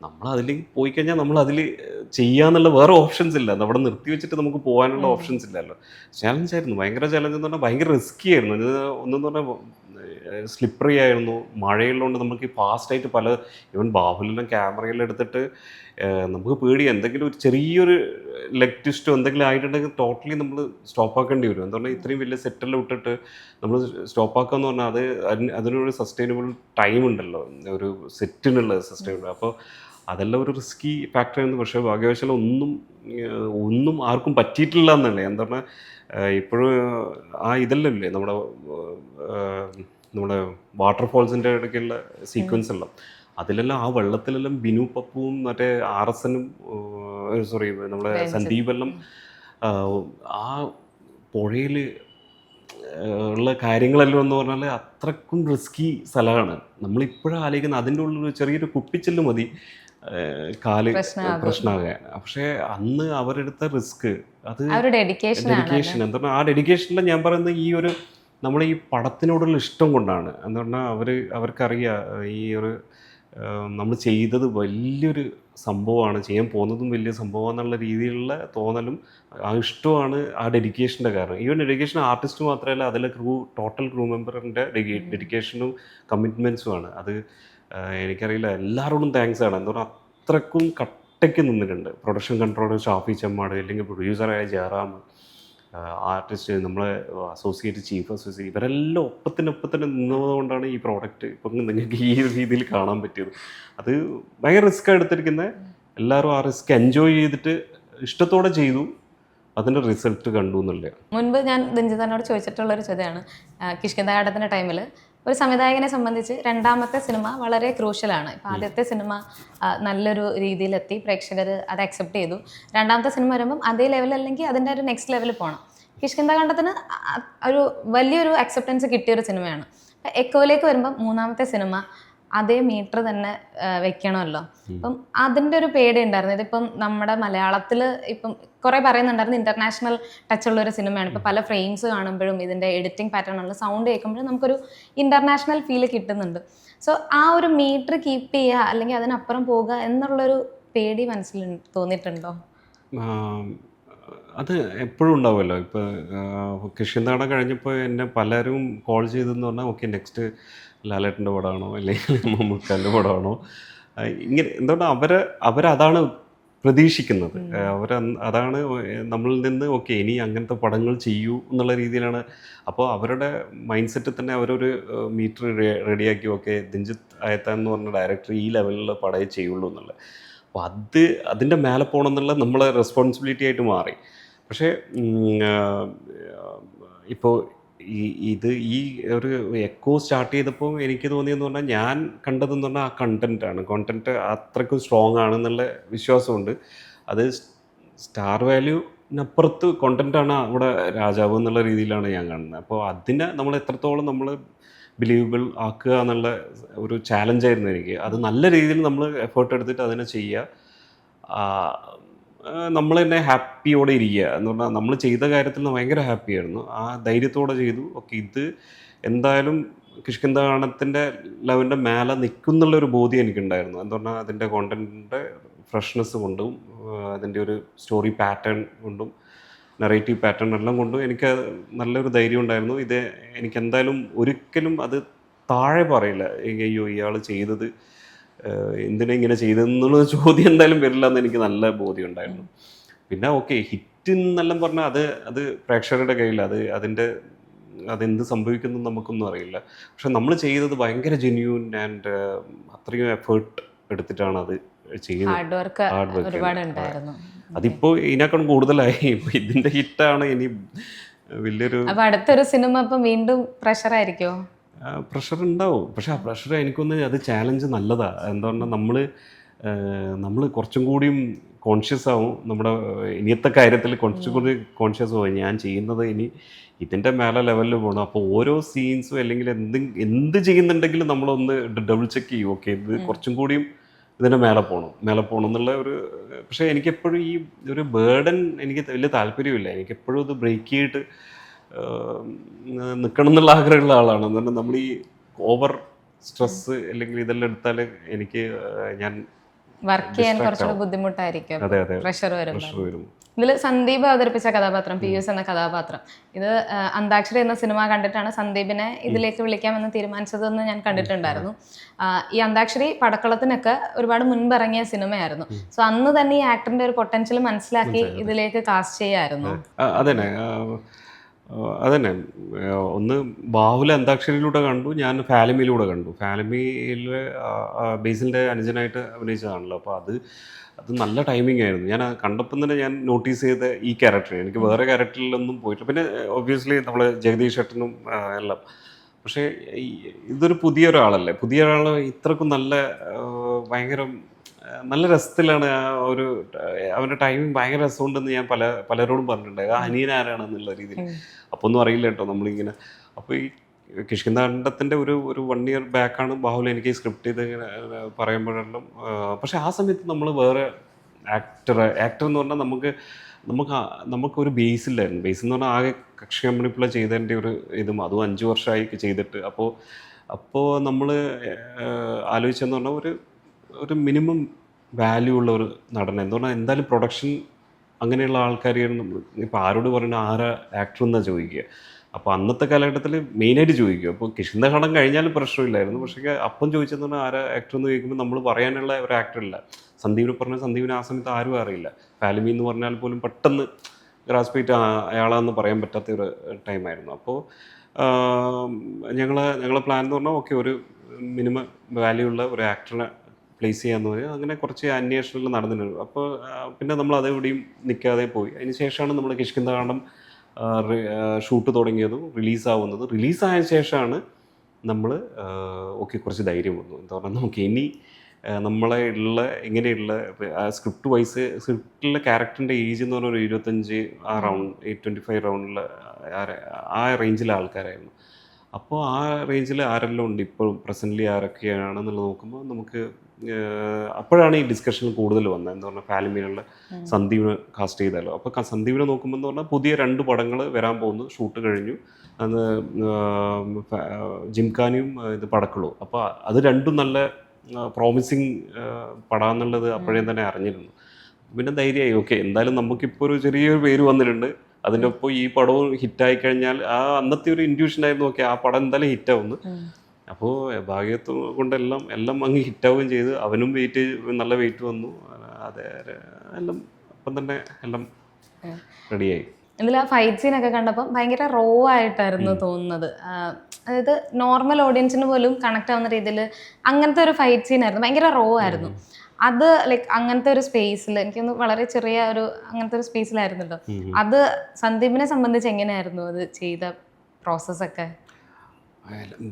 നമ്മൾ അതിൽ പോയി കഴിഞ്ഞാൽ നമ്മൾ അതിൽ ചെയ്യാന്നുള്ള വേറെ ഓപ്ഷൻസ് ഇല്ല, അവിടെ നിർത്തി വെച്ചിട്ട് നമുക്ക് പോകാനുള്ള ഓപ്ഷൻസ് ഇല്ലല്ലോ. ചാലഞ്ചായിരുന്നു, ഭയങ്കര ചാലഞ്ച് എന്ന് പറഞ്ഞാൽ ഭയങ്കര റിസ്ക്കി ആയിരുന്നു. ഇത് ഒന്നെന്ന് പറഞ്ഞാൽ സ്ലിപ്പറി ആയിരുന്നു, മഴയുള്ളതുകൊണ്ട് നമുക്ക് ഫാസ്റ്റായിട്ട് ഈവൻ ബാഹുലെല്ലാം ക്യാമറയെല്ലാം എടുത്തിട്ട് നമുക്ക് പേടി എന്തെങ്കിലും ഒരു ചെറിയൊരു ലെഗ് ട്വിസ്റ്റോ എന്തെങ്കിലും ആയിട്ടുണ്ടെങ്കിൽ ടോട്ടലി നമ്മൾ സ്റ്റോപ്പ് ആക്കേണ്ടി വരും. എന്താ പറഞ്ഞാൽ ഇത്രയും വലിയ സെറ്റെല്ലാം ഇട്ടിട്ട് നമ്മൾ സ്റ്റോപ്പ് ആക്കുക എന്ന് പറഞ്ഞാൽ അതിനൊരു സസ്റ്റൈനബിൾ ടൈം ഉണ്ടല്ലോ, ഒരു സെറ്റിനുള്ള സസ്റ്റൈനബിൾ. അപ്പോൾ അതെല്ലാം ഒരു റിസ്കി ഫാക്ടറായിരുന്നു. പക്ഷേ ഭാഗ്യവശാലും ഒന്നും ആർക്കും പറ്റിയിട്ടില്ല എന്നല്ലേ. എന്താ പറഞ്ഞാൽ ഇപ്പോഴും ആ ഇതല്ലേ നമ്മുടെ വാട്ടർഫോൾസിൻ്റെ ഇടയ്ക്കുള്ള സീക്വൻസ് എല്ലാം, അതിലെല്ലാം ആ വെള്ളത്തിലെല്ലാം ബിനു പപ്പുവും മറ്റേ RSനും നമ്മുടെ സന്ദീപെല്ലാം ആ പുഴയിൽ ഉള്ള കാര്യങ്ങളെല്ലാം എന്ന് പറഞ്ഞാൽ അത്രക്കും റിസ്കി സ്ഥലമാണ്. നമ്മളിപ്പോഴും ആലോചിക്കുന്നത് അതിൻ്റെ ഉള്ളിൽ ചെറിയൊരു കുപ്പിച്ചില്ല് മതി കാല് പ്രശ്നമാകാൻ. പക്ഷേ അന്ന് അവരെടുത്ത റിസ്ക്, അത് ഡെഡിക്കേഷൻ, എന്താ പറഞ്ഞാൽ ആ ഡെഡിക്കേഷനിൽ ഞാൻ പറയുന്നത് ഈ ഒരു നമ്മൾ ഈ പടത്തിനോടുള്ള ഇഷ്ടം കൊണ്ടാണ്. എന്ന് പറഞ്ഞാൽ അവർക്കറിയാം ഈ ഒരു നമ്മൾ ചെയ്തത് വലിയൊരു സംഭവമാണ്, ചെയ്യാൻ പോകുന്നതും വലിയ സംഭവമാണെന്നുള്ള രീതിയിലുള്ള തോന്നലും ആ ഇഷ്ടമാണ് ആ ഡെഡിക്കേഷൻ്റെ കാരണം. ഈവൻ ഡെഡിക്കേഷൻ ആർട്ടിസ്റ്റ് മാത്രമല്ല, അതിലെ ടോട്ടൽ ക്രൂ മെമ്പറിൻ്റെ ഡെഡിക്കേഷനും കമ്മിറ്റ്മെൻറ്റ്സുമാണ് അത്. എനിക്കറിയില്ല, എല്ലാവരോടും താങ്ക്സ് ആണ്. എന്താ പറഞ്ഞാൽ അത്രക്കും കട്ടയ്ക്ക് നിന്നിട്ടുണ്ട്. പ്രൊഡക്ഷൻ കൺട്രോളർ ഷാഫി ചെമ്മാട്, അല്ലെങ്കിൽ പ്രൊഡ്യൂസറായ ജയറാം, ആർട്ടിസ്റ്റ്, നമ്മളെ അസോസിയേറ്റ് ചീഫ് അസോസിയേറ്റ്, ഇവരെല്ലാം ഒപ്പത്തിനൊപ്പത്തിന് നിന്നതുകൊണ്ടാണ് ഈ പ്രോഡക്റ്റ് ഇപ്പം നിങ്ങൾക്ക് ഈ രീതിയിൽ കാണാൻ പറ്റിയത്. അത് ഭയങ്കര റിസ്ക് എടുത്തിരിക്കുന്നത്. എല്ലാവരും ആ റിസ്ക് എൻജോയ് ചെയ്തിട്ട് ഇഷ്ടത്തോടെ ചെയ്തു, അതിൻ്റെ റിസൾട്ട് കണ്ടു എന്നുള്ളത്. മുൻപ് ഞാൻ രഞ്ജിതനോട് ചോദിച്ചിട്ടുള്ളൊരു ചോദ്യമാണ്, കിഷ്കിന്ധാടത്തിൻ്റെ ടൈമിൽ ഒരു സംവിധായകനെ സംബന്ധിച്ച് രണ്ടാമത്തെ സിനിമ വളരെ ക്രൂഷ്യലാണ്. ഇപ്പം ആദ്യത്തെ സിനിമ നല്ലൊരു രീതിയിലെത്തി, പ്രേക്ഷകർ അത് അക്സെപ്റ്റ് ചെയ്തു. രണ്ടാമത്തെ സിനിമ വരുമ്പം അതേ ലെവൽ അല്ലെങ്കിൽ അതിൻ്റെ ഒരു നെക്സ്റ്റ് ലെവലിൽ പോകണം. കിഷ്കിന്ധാകാണ്ഡത്തിന് ഒരു വലിയൊരു അക്സെപ്റ്റൻസ് കിട്ടിയൊരു സിനിമയാണ്. എക്കോയിലേക്ക് വരുമ്പം മൂന്നാമത്തെ സിനിമ അതേ മീറ്റർ തന്നെ വെക്കണമല്ലോ. അപ്പം അതിൻ്റെ ഒരു പേടി ഉണ്ടായിരുന്നു. ഇതിപ്പം നമ്മുടെ മലയാളത്തിൽ ഇപ്പം കുറേ പറയുന്നുണ്ടായിരുന്നു ഇൻ്റർനാഷണൽ ടച്ചുള്ളൊരു സിനിമയാണ്. ഇപ്പം പല ഫ്രെയിംസ് കാണുമ്പോഴും ഇതിൻ്റെ എഡിറ്റിംഗ് പാറ്റേണുള്ള സൗണ്ട് കേൾക്കുമ്പോഴും നമുക്കൊരു ഇൻ്റർനാഷണൽ ഫീൽ കിട്ടുന്നുണ്ട്. സോ ആ ഒരു മീറ്റർ കീപ്പ് ചെയ്യുക അല്ലെങ്കിൽ അതിനപ്പുറം പോകുക എന്നുള്ളൊരു പേടി മനസ്സിൽ തോന്നിയിട്ടുണ്ടോ? അത് എപ്പോഴും ഉണ്ടാവുമല്ലോ. ഇപ്പോൾ കിഷ്കിന്ധാട കഴിഞ്ഞപ്പോൾ എന്നെ പലരും കോൾ ചെയ്തെന്ന് പറഞ്ഞാൽ, ഓക്കെ നെക്സ്റ്റ് ലാലേട്ടൻ്റെ പടമാണോ അല്ലെങ്കിൽ മമ്മൂക്കാൻ്റെ പടമാണോ, ഇങ്ങനെ എന്തുകൊണ്ട് അവരതാണ് പ്രതീക്ഷിക്കുന്നത്. അതാണ് നമ്മളിൽ നിന്ന് ഓക്കെ ഇനി അങ്ങനത്തെ പടങ്ങൾ ചെയ്യൂ എന്നുള്ള രീതിയിലാണ്. അപ്പോൾ അവരുടെ മൈൻഡ് സെറ്റിൽ തന്നെ അവരൊരു മീറ്റർ റെഡിയാക്കി, ഓക്കെ ദിൻജിത്ത് ആയത്താൻ എന്ന് പറഞ്ഞ ഡയറക്ടർ ഈ ലെവലിലുള്ള പടമേ ചെയ്യുള്ളൂ എന്നുള്ളത്. അപ്പോൾ അതിൻ്റെ മേലെ പോകണം എന്നുള്ള നമ്മളെ റെസ്പോൺസിബിലിറ്റി ആയിട്ട് മാറി. പക്ഷേ ഇപ്പോൾ ഈ ഒരു എക്കോ സ്റ്റാർട്ട് ചെയ്തപ്പോൾ എനിക്ക് തോന്നിയെന്ന് പറഞ്ഞാൽ, ഞാൻ കണ്ടതെന്ന് പറഞ്ഞാൽ ആ കോണ്ടൻറ്റ് അത്രയ്ക്കും സ്ട്രോങ് ആണെന്നുള്ള വിശ്വാസമുണ്ട്. അത് സ്റ്റാർ വാല്യൂനപ്പുറത്ത് കോണ്ടൻറ്റാണ് അവിടെ രാജാവ് എന്നുള്ള രീതിയിലാണ് ഞാൻ കാണുന്നത്. അപ്പോൾ അതിനെ നമ്മൾ എത്രത്തോളം നമ്മൾ ബിലീവബിൾ ആക്കുക എന്നുള്ള ഒരു ചാലഞ്ചായിരുന്നു എനിക്ക്. അത് നല്ല രീതിയിൽ നമ്മൾ എഫേർട്ട് എടുത്തിട്ട് അതിനെ ചെയ്യുക, നമ്മൾ തന്നെ ഹാപ്പിയോടെ ഇരിക്കുക എന്ന് പറഞ്ഞാൽ, നമ്മൾ ചെയ്ത കാര്യത്തിൽ ഭയങ്കര ഹാപ്പിയായിരുന്നു. ആ ധൈര്യത്തോടെ ചെയ്തു. ഓക്കെ ഇത് എന്തായാലും കിഷ്കിന്ധാടത്തിൻ്റെ ലെവലിൻ്റെ മേലെ നിൽക്കുന്നുള്ളൊരു ബോധ്യം എനിക്കുണ്ടായിരുന്നു. എന്ന് പറഞ്ഞാൽ അതിൻ്റെ കോണ്ടൻറ്റിൻ്റെ ഫ്രഷ്നെസ് കൊണ്ടും അതിൻ്റെ ഒരു സ്റ്റോറി പാറ്റേൺ കൊണ്ടും നറേറ്റീവ് പാറ്റേൺ എല്ലാം കൊണ്ടും എനിക്ക് നല്ലൊരു ധൈര്യം ഉണ്ടായിരുന്നു. ഇത് എനിക്ക് എന്തായാലും ഒരിക്കലും അത് താഴെ പറയില്ല, അയ്യോ ഇയാൾ ചെയ്തത് എന്തിനാ ഇങ്ങനെ ചെയ്തതെന്നുള്ള ചോദ്യം എന്തായാലും വരില്ല എന്ന് എനിക്ക് നല്ല ബോധ്യം ഉണ്ടായിരുന്നു. പിന്നെ ഓക്കെ ഹിറ്റ് എന്നെല്ലാം പറഞ്ഞാൽ അത് പ്രേക്ഷകരുടെ കയ്യിൽ, അതെന്ത് സംഭവിക്കുന്നു നമുക്കൊന്നും അറിയില്ല. പക്ഷെ നമ്മൾ ചെയ്തത് ഭയങ്കര ജെന്യൂൻ ആൻഡ് അത്രയും എഫേർട്ട് എടുത്തിട്ടാണ് അത് ചെയ്യുന്നത്. Hard work. അതിപ്പോൾ ഇതിനേക്കാളും കൂടുതലായി. ഇപ്പോൾ ഇതിൻ്റെ ഹിറ്റാണ് ഇനി വലിയൊരു. അപ്പോൾ അടുത്തൊരു സിനിമ ഇപ്പം വീണ്ടും പ്രഷറായിരിക്കുമോ? പ്രഷർ ഉണ്ടാവും. പക്ഷെ ആ പ്രഷർ എനിക്കൊന്ന് അത് ചാലഞ്ച് നല്ലതാണ്. എന്താ പറഞ്ഞാൽ നമ്മൾ കുറച്ചും കൂടിയും കോൺഷ്യസ് ആവും. നമ്മുടെ ഇനിയത്തെ കാര്യത്തിൽ കുറച്ചും കൂടി കോൺഷ്യസ് ആവും. ഞാൻ ചെയ്യുന്നത് ഇനി ഇതിൻ്റെ മേലെ ലെവലിൽ പോകണം. അപ്പോൾ ഓരോ സീൻസും അല്ലെങ്കിൽ എന്ത് ചെയ്യുന്നുണ്ടെങ്കിലും നമ്മളൊന്ന് ഡബിൾ ചെക്ക് ചെയ്യും. ഓക്കെ ഇത് കുറച്ചും കൂടിയും ഇതിൻ്റെ മേലെ പോകണം എന്നുള്ള ഒരു. പക്ഷേ എനിക്കെപ്പോഴും ഈ ഒരു ബേർഡൻ എനിക്ക് വലിയ താല്പര്യമില്ല. എനിക്കെപ്പോഴും ഇത് ബ്രേക്ക് ചെയ്തിട്ട് നിൽക്കണം എന്നുള്ള ആഗ്രഹമുള്ള ആളാണ്. എന്ന് പറഞ്ഞാൽ നമ്മൾ ഈ ഓവർ സ്ട്രെസ് അല്ലെങ്കിൽ ഇതെല്ലാം എടുത്താൽ ഞാൻ വർക്ക് ചെയ്യാൻ കുറച്ചുകൂടി ബുദ്ധിമുട്ടായിരിക്കും. അതെ പ്രഷർ വരും. ഇതിൽ സന്ദീപ് അവതരിപ്പിച്ച കഥാപാത്രം പിയൂസ് എന്ന കഥാപാത്രം, ഇത് അന്താക്ഷരി എന്ന സിനിമ കണ്ടിട്ടാണ് സന്ദീപിനെ ഇതിലേക്ക് വിളിക്കാമെന്ന് തീരുമാനിച്ചതെന്ന് ഞാൻ കണ്ടിട്ടുണ്ടായിരുന്നു. ഈ അന്താക്ഷരി പടക്കളത്തിനൊക്കെ ഒരുപാട് മുൻപിറങ്ങിയ സിനിമയായിരുന്നു. സോ അന്ന് തന്നെ ഈ ആക്ടറിന്റെ ഒരു പൊട്ടൻഷ്യൽ മനസ്സിലാക്കി ഇതിലേക്ക് കാസ്റ്റ് ചെയ്യായിരുന്നു. അതന്നെ ഒന്ന് ബാഹുല അന്താക്ഷരിയിലൂടെ കണ്ടു, ഞാൻ ഫാലിമിയിലൂടെ കണ്ടു. ഫാലിമിയിൽ ബേസിലിൻ്റെ അനുജനായിട്ട് അഭിനയിച്ചതാണല്ലോ. അപ്പോൾ അത് നല്ല ടൈമിംഗ് ആയിരുന്നു. ഞാൻ കണ്ടപ്പം തന്നെ ഞാൻ നോട്ടീസ് ചെയ്ത ഈ ക്യാരക്ടർ, എനിക്ക് വേറെ ക്യാരക്ടറിലൊന്നും പോയിട്ട്, പിന്നെ ഒബ്വിയസ്ലി നമ്മൾ ജഗദീഷ് ഏട്ടനും എല്ലാം. പക്ഷേ ഇതൊരു പുതിയ ഒരാൾ ഇത്രക്കും ഭയങ്കര നല്ല രസത്തിലാണ് ഒരു അവൻ്റെ ടൈമിങ് ഭയങ്കര രസമുണ്ടെന്ന് ഞാൻ പലരോടും പറഞ്ഞിട്ടുണ്ട്. ആ അനിയൻ ആരാണെന്നുള്ള രീതിയിൽ അപ്പോൾ ഒന്നും അറിയില്ല കേട്ടോ നമ്മളിങ്ങനെ. അപ്പോൾ ഈ കിഷ്കിന്താണ്ടത്തിൻ്റെ ഒരു 1 year ബാക്കാണ് ബാഹുലി എനിക്ക് സ്ക്രിപ്റ്റ് ചെയ്ത് ഇങ്ങനെ പറയുമ്പോഴെല്ലാം പക്ഷേ ആ സമയത്ത് നമ്മൾ വേറെ ആക്ടർ എന്ന് പറഞ്ഞാൽ നമുക്കൊരു ബേസ് ഇല്ലായിരുന്നു. ബേസ് എന്ന് പറഞ്ഞാൽ ആകെ കക്ഷി കമ്മ്യൂണിപ്പിള്ള ചെയ്തതിൻ്റെ ഒരു ഇതും അതും 5 വർഷമായി ചെയ്തിട്ട് അപ്പോൾ നമ്മൾ ആലോചിച്ചെന്ന് പറഞ്ഞാൽ ഒരു മിനിമം വാല്യൂ ഉള്ള ഒരു നടൻ എന്ന് പറഞ്ഞാൽ എന്തായാലും പ്രൊഡക്ഷൻ അങ്ങനെയുള്ള ആൾക്കാരെയാണ് നമ്മൾ ഇപ്പോൾ ആരോട് പറയുന്നത് ആരാ ആക്ടർ എന്നാണ് ചോദിക്കുക. അപ്പോൾ അന്നത്തെ കാലഘട്ടത്തിൽ മെയിനായിട്ട് ചോദിക്കും. അപ്പോൾ കിഷ്കിന്താണ്ടം കഴിഞ്ഞാലും പ്രശ്നമില്ലായിരുന്നു. പക്ഷേ അപ്പം ചോദിച്ചെന്ന് പറഞ്ഞാൽ ആരാ ആക്ടർ എന്ന് ചോദിക്കുമ്പോൾ നമ്മൾ പറയാനുള്ള ഒരു ആക്ടറില്ല. സന്ദീപിനെ പറഞ്ഞാൽ സന്ദീപിനെ ആ സമയത്ത് ആരും അറിയില്ല. ഫാലിമി എന്ന് പറഞ്ഞാൽ പോലും പെട്ടെന്ന് ഗ്രാസ്പേറ്റ് അയാളാന്ന് പറയാൻ പറ്റാത്ത ഒരു ടൈമായിരുന്നു. അപ്പോൾ ഞങ്ങളെ പ്ലാൻ എന്ന് പറഞ്ഞാൽ ഓക്കെ ഒരു മിനിമം വാല്യൂ ഉള്ള ഒരു ആക്ടറിനെ പ്ലേസ് ചെയ്യാമെന്ന് പറയും. അങ്ങനെ കുറച്ച് അന്വേഷണങ്ങൾ നടന്നിട്ടുണ്ട്. അപ്പോൾ പിന്നെ നമ്മൾ അതെവിടെയും നിൽക്കാതെ പോയി. അതിന് ശേഷമാണ് നമ്മൾ കിഷ്കിന്താണ്ടം ഷൂട്ട് തുടങ്ങിയതും റിലീസാവുന്നത്. റിലീസായ ശേഷമാണ് നമ്മൾ ഓക്കെ കുറച്ച് ധൈര്യം വന്നു. എന്താ പറഞ്ഞാൽ നമുക്ക് ഇനി നമ്മളെ ഇങ്ങനെയുള്ള സ്ക്രിപ്റ്റിലെ ക്യാരക്ടറിൻ്റെ ഏജ് എന്ന് പറഞ്ഞാൽ ഒരു 25 ആ റൗണ്ട് 25 റൗണ്ടിൽ ആ റേഞ്ചിലെ ആൾക്കാരായിരുന്നു. അപ്പോൾ ആ റേഞ്ചിൽ ആരെല്ലാം ഉണ്ട് ഇപ്പോൾ പ്രസൻ്റ്ലി ആരൊക്കെയാണെന്നുള്ളത് നോക്കുമ്പോൾ നമുക്ക് അപ്പോഴാണ് ഈ ഡിസ്കഷൻ കൂടുതൽ വന്നത്. എന്താ പറഞ്ഞാൽ ഫാലിമിയിലുള്ള സന്ദീപിനെ കാസ്റ്റ് ചെയ്താലോ. അപ്പോൾ സന്ദീപിനെ നോക്കുമ്പോൾ എന്ന് പറഞ്ഞാൽ പുതിയ 2 പടങ്ങൾ വരാൻ പോകുന്നു. ഷൂട്ട് കഴിഞ്ഞു. അത് ജിംഖാനിയും ഇത് പടക്കളവും. അപ്പോൾ അത് രണ്ടും നല്ല പ്രോമിസിങ് പടാന്നുള്ളത് അപ്പോഴേ തന്നെ അറിഞ്ഞിരുന്നു. പിന്നെ ധൈര്യമായി ഓക്കെ എന്തായാലും നമുക്കിപ്പോൾ ഒരു ചെറിയൊരു പേര് വന്നിട്ടുണ്ട്. അതിൻ്റെ ഒപ്പം ഈ പടവും ഹിറ്റായി കഴിഞ്ഞാൽ ആ അന്നത്തെ ഒരു ഇൻഡ്യൂഷനായിരുന്നു ഓക്കെ ആ പടം എന്തായാലും ഹിറ്റാവുന്നു. അപ്പോൾ ഭാഗ്യത്വം കൊണ്ടെല്ലാം അങ്ങ് ഹിറ്റാവുകയും ചെയ്ത് അവനും നല്ല വെയിറ്റ് വന്നു. അതെ എല്ലാം അപ്പം തന്നെ എല്ലാം റെഡിയായി. ഇതിൽ ആ ഫൈറ്റ് സീനൊക്കെ കണ്ടപ്പോൾ ഭയങ്കര റോ ആയിട്ടായിരുന്നു തോന്നുന്നത്. അതായത് നോർമൽ ഓഡിയൻസിന് പോലും കണക്ട് ആവുന്ന രീതിയിൽ അങ്ങനത്തെ ഒരു ഫൈറ്റ് സീനായിരുന്നു. ഭയങ്കര റോ ആയിരുന്നു. അത് ലൈക്ക് അങ്ങനത്തെ ഒരു സ്പേസിൽ എനിക്കൊന്ന് വളരെ ചെറിയ അങ്ങനത്തെ ഒരു സ്പേസിലായിരുന്നല്ലോ. അത് സന്ദീപിനെ സംബന്ധിച്ച് എങ്ങനെയായിരുന്നു അത് ചെയ്ത പ്രോസസ്സൊക്കെ?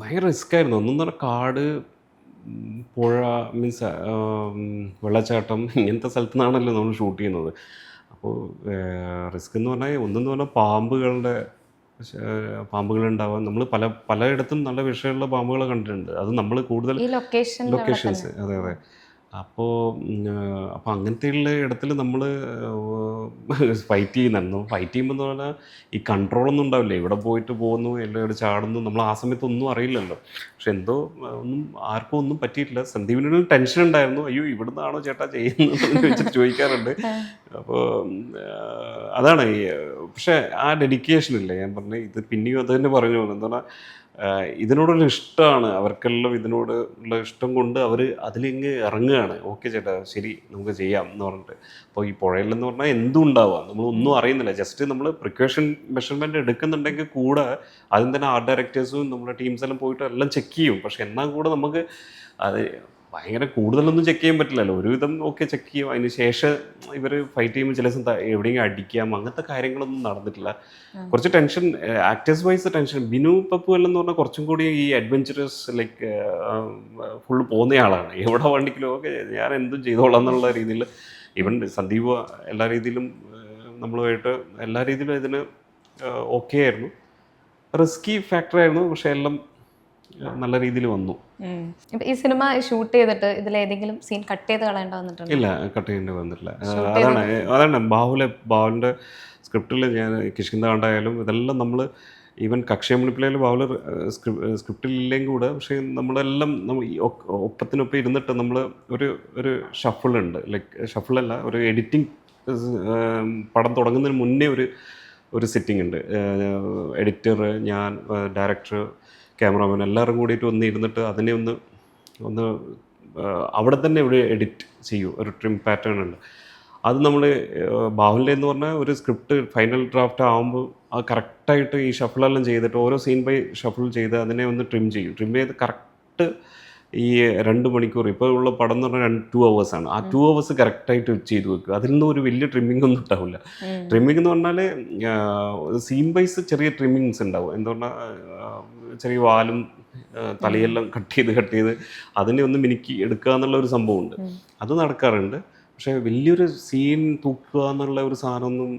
ഭയങ്കര റിസ്ക് ആയിരുന്നു. ഒന്നും പറഞ്ഞാൽ കാട്, പുഴ, മീൻസ് വെള്ളച്ചാട്ടം ഇങ്ങനത്തെ സ്ഥലത്തു നിന്നാണല്ലോ നമ്മൾ ഷൂട്ട് ചെയ്യുന്നത്. അപ്പോൾ റിസ്ക് എന്ന് പറഞ്ഞാൽ പാമ്പുകളുണ്ടാവാൻ നമ്മൾ പലയിടത്തും നല്ല വിഷയമുള്ള പാമ്പുകളെ കണ്ടിട്ടുണ്ട്. അത് നമ്മൾ കൂടുതൽ ലൊക്കേഷൻസ് അതെ. അപ്പോൾ അങ്ങനത്തെയുള്ള ഇടത്തിൽ നമ്മൾ ഫൈറ്റ് ചെയ്യുന്നുണ്ട്. ഫൈറ്റ് ചെയ്യുമ്പോൾ എന്ന് പറഞ്ഞാൽ ഈ കൺട്രോളൊന്നും ഉണ്ടാവില്ല. ഇവിടെ പോയിട്ട് പോകുന്നു, എല്ലാവരും ചാടുന്നു. നമ്മൾ ആ സമയത്ത് ഒന്നും അറിയില്ലല്ലോ. പക്ഷെ എന്തോ ആർക്കും ഒന്നും പറ്റിയിട്ടില്ല. സന്ദീപിനൊരു ടെൻഷൻ ഉണ്ടായിരുന്നു. അയ്യോ ഇവിടുന്നാണോ ചേട്ടാ ചെയ്യുന്നത് വെച്ചിട്ട് ചോദിക്കാറുണ്ട്. അപ്പോൾ അതാണ് പക്ഷേ ആ ഡെഡിക്കേഷൻ ഇല്ലേ ഞാൻ പറഞ്ഞത്. ഇത് പിന്നെയും അത് തന്നെ പറഞ്ഞു എന്താ പറഞ്ഞാൽ ഇതിനോടുള്ള ഇഷ്ടമാണ് അവർക്കെല്ലാം. ഇതിനോടുള്ള ഇഷ്ടം കൊണ്ട് അവർ അതിലിങ്ങ് ഇറങ്ങുകയാണ്. ഓക്കെ ചേട്ടാ ശരി നമുക്ക് ചെയ്യാം എന്ന് പറഞ്ഞിട്ട്. അപ്പോൾ ഈ പുഴയിലെന്ന് പറഞ്ഞാൽ എന്തും ഉണ്ടാവാം. നമ്മളൊന്നും അറിയുന്നില്ല. ജസ്റ്റ് നമ്മൾ പ്രിക്കോഷൻ മെഷർമെൻറ്റ് എടുക്കുന്നുണ്ടെങ്കിൽ കൂടെ ആദ്യം തന്നെ ആർട്ട് ഡയറക്ടേഴ്സും നമ്മുടെ ടീംസെല്ലാം പോയിട്ട് എല്ലാം ചെക്ക് ചെയ്യും. പക്ഷെ എന്നാൽ കൂടെ നമുക്ക് അത് ഭയങ്കര കൂടുതലൊന്നും ചെക്ക് ചെയ്യാൻ പറ്റില്ലല്ലോ. ഒരുവിധം ഓക്കെ ചെക്ക് ചെയ്യും. അതിന് ശേഷം ഇവർ ഫൈറ്റ് ചെയ്യുമ്പോൾ ചില ദിവസം എവിടെയെങ്കിലും അടിക്കാം അങ്ങനത്തെ കാര്യങ്ങളൊന്നും നടന്നിട്ടില്ല. കുറച്ച് tension actors wise tension. Binu Pappu എല്ലാം എന്ന് പറഞ്ഞാൽ കുറച്ചും കൂടി ഈ അഡ്വഞ്ചറസ് ലൈക്ക് ഫുള്ള് പോകുന്നയാളാണ്. എവിടെ വണ്ടിക്കിലും ഓക്കെ ഞാൻ എന്തും ചെയ്തോളാം എന്നുള്ള രീതിയിൽ. ഈവൻ സന്ദീപ് എല്ലാ രീതിയിലും നമ്മളുമായിട്ട് എല്ലാ രീതിയിലും ഇതിന് ഓക്കെ ആയിരുന്നു. റിസ്കി ഫാക്ടറായിരുന്നു. പക്ഷെ എല്ലാം നല്ല രീതിയിൽ വന്നു. ഈ സിനിമ ഷൂട്ട് ചെയ്തിട്ട് ഇതിലേതെങ്കിലും സീൻ കട്ട് ചെയ്ത് കളയേണ്ട വന്നിട്ടുണ്ട്? ഇല്ല, കട്ട് ചെയ്യേണ്ടി വന്നിട്ടില്ല. അതാണ് ബാഹുലിൻ്റെ സ്ക്രിപ്റ്റിൽ ഞാൻ കിഷ്കിന്താണ്ടായാലും ഇതെല്ലാം നമ്മൾ ഈവൻ കക്ഷയമണിപ്പിലായാലും ബാഹുല സ്ക്രിപ്റ്റിലില്ലെങ്കിൽ കൂടെ പക്ഷേ നമ്മളെല്ലാം ഒപ്പത്തിനൊപ്പം ഇരുന്നിട്ട് നമ്മൾ ഒരു ഷഫിളുണ്ട്. ലൈക്ക് ഷഫിളല്ല, ഒരു എഡിറ്റിംഗ് പടം തുടങ്ങുന്നതിന് മുന്നേ ഒരു സെറ്റിംഗ് ഉണ്ട്. എഡിറ്റർ, ഞാൻ, ഡയറക്ടർ, ക്യാമറാമാൻ എല്ലാവരും കൂടിയിട്ട് ഇരുന്നിട്ട് അതിനെ ഒന്ന് അവിടെ തന്നെ ഇവിടെ എഡിറ്റ് ചെയ്യും. ഒരു ട്രിം പാറ്റേൺ ഉണ്ട്. അത് നമ്മൾ ബാഹുലിൻ്റെ എന്ന് പറഞ്ഞാൽ ഒരു സ്ക്രിപ്റ്റ് ഫൈനൽ ഡ്രാഫ്റ്റ് ആകുമ്പോൾ അത് കറക്റ്റായിട്ട് ഈ ഷഫിളെല്ലാം ചെയ്തിട്ട് ഓരോ സീൻ ബൈ ഷഫിൾ ചെയ്ത് അതിനെ ഒന്ന് ട്രിം ചെയ്യും. ട്രിം ചെയ്ത് കറക്റ്റ് ഈ 2 മണിക്കൂർ ഇപ്പോൾ ഉള്ള പടം എന്ന് പറഞ്ഞാൽ 2 hours ആ 2 hours കറക്റ്റായിട്ട് ചെയ്ത് വെക്കുക. അതിൽ നിന്ന് ഒരു വലിയ ട്രിമ്മിംഗ് ഒന്നും ഉണ്ടാവില്ല. ട്രിമ്മിംഗ് എന്ന് പറഞ്ഞാൽ സീൻ വൈസ് ചെറിയ ട്രിമ്മിങ്സ് ഉണ്ടാവും. എന്താ പറഞ്ഞാൽ ചെറിയ വാലും തലയെല്ലാം കട്ട് ചെയ്ത് അതിനെ ഒന്ന് മിനുക്കി എടുക്കുക എന്നുള്ള ഒരു സംഭവമുണ്ട്. അത് നടക്കാറുണ്ട്. പക്ഷേ വലിയൊരു സീൻ തൂക്കുക എന്നുള്ള ഒരു സാധനമൊന്നും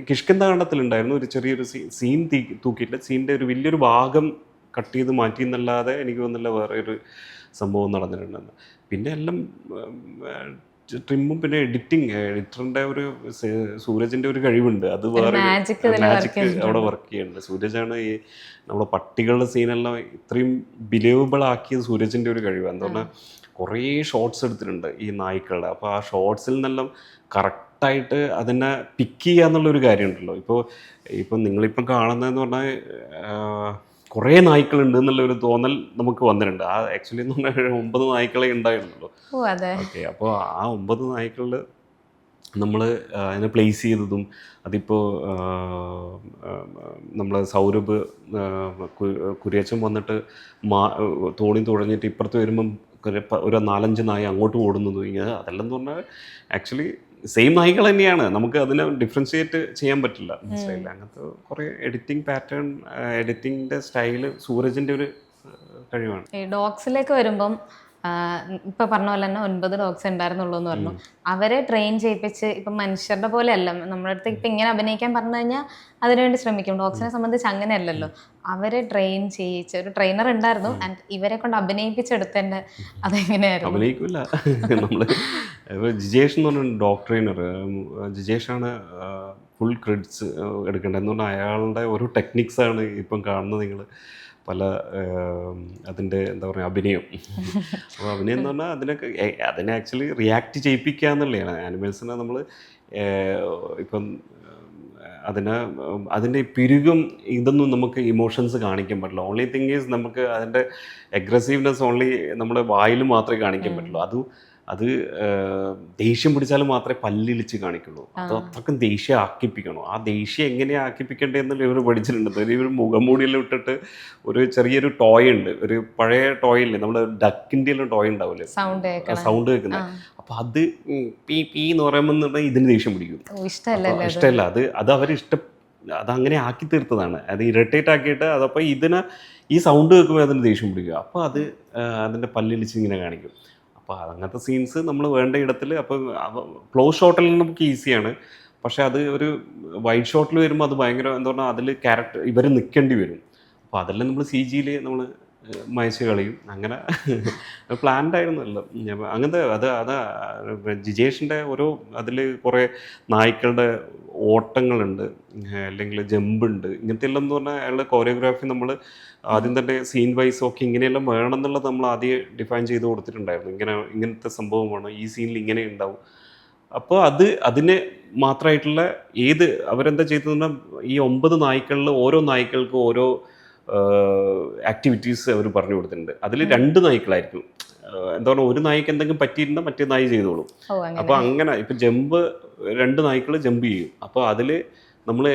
കിഷ്കിന്ധ കണ്ടത്തിലുണ്ടായിരുന്നു ഒരു ചെറിയൊരു സീൻ തൂക്കിയിട്ടില്ല, സീനിൻ്റെ ഒരു വലിയൊരു ഭാഗം കട്ട് ചെയ്ത് മാറ്റി എന്നല്ലാതെ എനിക്ക് തോന്നുന്നില്ല വേറെ ഒരു സംഭവം നടന്നിട്ടുണ്ടെന്ന്. പിന്നെ എല്ലാം ട്രിമ്മും പിന്നെ എഡിറ്ററിൻ്റെ ഒരു സൂരജിൻ്റെ ഒരു കഴിവുണ്ട്, അത് വേറെ magic ഇതില് work മാജിക് അവിടെ വർക്ക് ചെയ്യുന്നുണ്ട്. സൂരജാണ് ഈ നമ്മുടെ പട്ടികളുടെ സീനെല്ലാം ഇത്രയും ബിലീവബിൾ ആക്കിയത് സൂരജിൻ്റെ ഒരു കഴിവാണ്. എന്താ പറഞ്ഞാൽ കുറേ ഷോർട്സ് എടുത്തിട്ടുണ്ട് ഈ നായ്ക്കളുടെ. അപ്പോൾ ആ ഷോർട്സിൽ നിന്നെല്ലാം കറക്റ്റായിട്ട് അതിനെ പിക്ക് ചെയ്യുക എന്നുള്ളൊരു കാര്യമുണ്ടല്ലോ. ഇപ്പം നിങ്ങളിപ്പം കാണുന്നതെന്ന് പറഞ്ഞാൽ കുറേ നായ്ക്കളുണ്ട് എന്നുള്ളൊരു തോന്നൽ നമുക്ക് വന്നിട്ടുണ്ട്. ആ ആക്ച്വലി എന്ന് പറഞ്ഞാൽ 9 നായ്ക്കളെ ഉണ്ടായിരുന്നുള്ളൂ. ഓ അതെ. ഓക്കെ, അപ്പോൾ ആ 9 നായ്ക്കളിൽ നമ്മൾ അതിനെ പ്ലേസ് ചെയ്തതും, അതിപ്പോൾ നമ്മൾ സൗരഭ് കുരിയച്ചൻ വന്നിട്ട് തോണി തുഴഞ്ഞിട്ട് ഇപ്പുറത്ത് വരുമ്പം ഒരു 4-5 നായ അങ്ങോട്ട് ഓടുന്നതും ഇങ്ങനെ, അതെല്ലാം എന്ന് പറഞ്ഞാൽ ആക്ച്വലി സെയിം നായ്ക്കൾ തന്നെയാണ്, നമുക്ക് അതിനെ ഡിഫറൻഷിയേറ്റ് ചെയ്യാൻ പറ്റില്ല, മനസ്സിലായില്ല. അങ്ങനത്തെ കുറേ എഡിറ്റിംഗ് പാറ്റേൺ, എഡിറ്റിങ്ങിൻ്റെ സ്റ്റൈല് സൂരജിൻ്റെ ഒരു കഴിവാണ്. ഈ ഡോഗ്സിലേക്ക് വരുമ്പം ഇപ്പൊ പറഞ്ഞ പോലെ തന്നെ 9 ഡോഗ്സ് ഉണ്ടായിരുന്നുള്ളൂ എന്ന് പറഞ്ഞു. അവരെ ട്രെയിൻ ചെയ്യിപ്പിച്ച് ഇപ്പം മനുഷ്യരുടെ പോലെ അല്ല, നമ്മുടെ അടുത്ത് ഇപ്പം ഇങ്ങനെ അഭിനയിക്കാൻ പറഞ്ഞു കഴിഞ്ഞാൽ അതിനുവേണ്ടി ശ്രമിക്കും. ഡോഗ്സിനെ സംബന്ധിച്ച് അങ്ങനെയല്ലല്ലോ, അവരെ ട്രെയിൻ ചെയ്യിച്ച് ഒരു ട്രെയിനർ ഉണ്ടായിരുന്നു. ആൻഡ് ഇവരെ കൊണ്ട് അഭിനയിപ്പിച്ചെടുത്തതിൻ്റെ അതെങ്ങനെയായിരുന്നു? അഭിനയിക്കില്ല നമ്മൾ ജിജേഷ് എന്ന് പറഞ്ഞ ഡോഗ് ട്രെയിനർ, ജിജേഷാണ് ഫുൾ ക്രെഡിറ്റ്സ് എടുക്കേണ്ടത്. എന്തുകൊണ്ട് അയാളുടെ ഓരോ ടെക്നിക്സാണ് ഇപ്പം കാണുന്നത് നിങ്ങൾ പല അതിൻ്റെ എന്താ പറയുക അഭിനയം. അപ്പോൾ അഭിനയം എന്ന് പറഞ്ഞാൽ അതിനെ ആക്ച്വലി റിയാക്ട് ചെയ്യിപ്പിക്കുക എന്നുള്ളതാണ്. ആനിമൽസിനെ നമ്മൾ ഇപ്പം അതിൻ്റെ പിരുകം ഇതൊന്നും നമുക്ക് ഇമോഷൻസ് കാണിക്കാൻ പറ്റില്ല. ഓൺലി തിങ് ഈസ് നമുക്ക് അതിൻ്റെ അഗ്രസീവ്നെസ് ഓൺലി നമ്മുടെ വായിൽ മാത്രമേ കാണിക്കാൻ പറ്റുള്ളൂ. അത് ദേഷ്യം പിടിച്ചാലും മാത്രമേ പല്ലിളിച്ച് കാണിക്കുള്ളൂ. അത് അത്രക്കും ദേഷ്യം ആക്കിപ്പിക്കണം. ആ ദേഷ്യം എങ്ങനെയാണ് ആക്കിപ്പിക്കേണ്ടതെന്നുള്ള ഇവർ പഠിച്ചിട്ടുണ്ട്. ഇവർ മുഖംമൂടിയെല്ലാം ഇട്ടിട്ട് ഒരു ചെറിയൊരു ടോയ് ഉണ്ട്, ഒരു പഴയ ടോയ് ഇല്ലേ നമ്മുടെ ഡക്കിൻ്റെ എല്ലാം ടോയ് ഉണ്ടാവില്ലേ സൗണ്ട് കേൾക്കുന്നത്. അപ്പോൾ അത് പീ പീ എന്ന് പറയുമ്പോൾ ഇതിന് ദേഷ്യം പിടിക്കും, ഇഷ്ടമല്ല. അത് അതങ്ങനെ ആക്കി തീർത്തതാണ്, അത് ഇറിറ്റേറ്റ് ആക്കിയിട്ട് അതപ്പോൾ ഈ സൗണ്ട് കേൾക്കുമ്പോൾ അതിന് ദേഷ്യം പിടിക്കുക. അപ്പോൾ അതിൻ്റെ പല്ലിളിച്ച് ഇങ്ങനെ കാണിക്കും. അപ്പോൾ അങ്ങനത്തെ സീൻസ് നമ്മൾ വേണ്ട ഇടത്തിൽ, അപ്പോൾ ക്ലോസ് ഷോട്ടിൽ നമുക്ക് ഈസിയാണ്. പക്ഷേ അത് ഒരു വൈഡ് ഷോട്ടിൽ വരുമ്പോൾ അത് ഭയങ്കര എന്താ പറഞ്ഞാൽ അതിൽ ക്യാരക്ടർ ഇവർ നിൽക്കേണ്ടി വരും. അപ്പോൾ അതെല്ലാം നമ്മൾ CG നമ്മൾ മായ്ച്ച് കളയും. അങ്ങനെ പ്ലാൻഡ് ആയിരുന്നല്ലോ അങ്ങനത്തെ. അത് ജിജേഷിൻ്റെ ഓരോ അതിൽ കുറേ നായ്ക്കളുടെ ഓട്ടങ്ങളുണ്ട്, അല്ലെങ്കിൽ ജമ്പുണ്ട്, ഇങ്ങനത്തെ എല്ലാം എന്ന് പറഞ്ഞാൽ അയാളുടെ കോറിയോഗ്രാഫി നമ്മൾ ആദ്യം തന്നെ സീൻ വൈസ് ഒക്കെ ഇങ്ങനെയെല്ലാം വേണം എന്നുള്ളത് നമ്മൾ ആദ്യം ഡിഫൈൻ ചെയ്ത് കൊടുത്തിട്ടുണ്ടായിരുന്നു. ഇങ്ങനത്തെ സംഭവം വേണം, ഈ സീനിൽ ഇങ്ങനെ ഉണ്ടാവും. അപ്പോൾ അതിന് മാത്രമായിട്ടുള്ള അവരെന്താ ചെയ്തതെന്ന് പറഞ്ഞാൽ ഈ 9 നായ്ക്കളിൽ ഓരോ നായ്ക്കൾക്കും ഓരോ ആക്ടിവിറ്റീസ് അവർ പറഞ്ഞു കൊടുത്തിട്ടുണ്ട്. അതിൽ 2 നായ്ക്കളായിരിക്കും. എന്താ പറയുക, ഒരു നായ്ക്ക് എന്തെങ്കിലും പറ്റിയിരുന്നാൽ മറ്റേ നായി ചെയ്തോളും. അപ്പോൾ അങ്ങനെ ഇപ്പം 2 നായ്ക്കൾ ജമ്പ് ചെയ്യും. അപ്പോൾ അതിൽ നമ്മൾ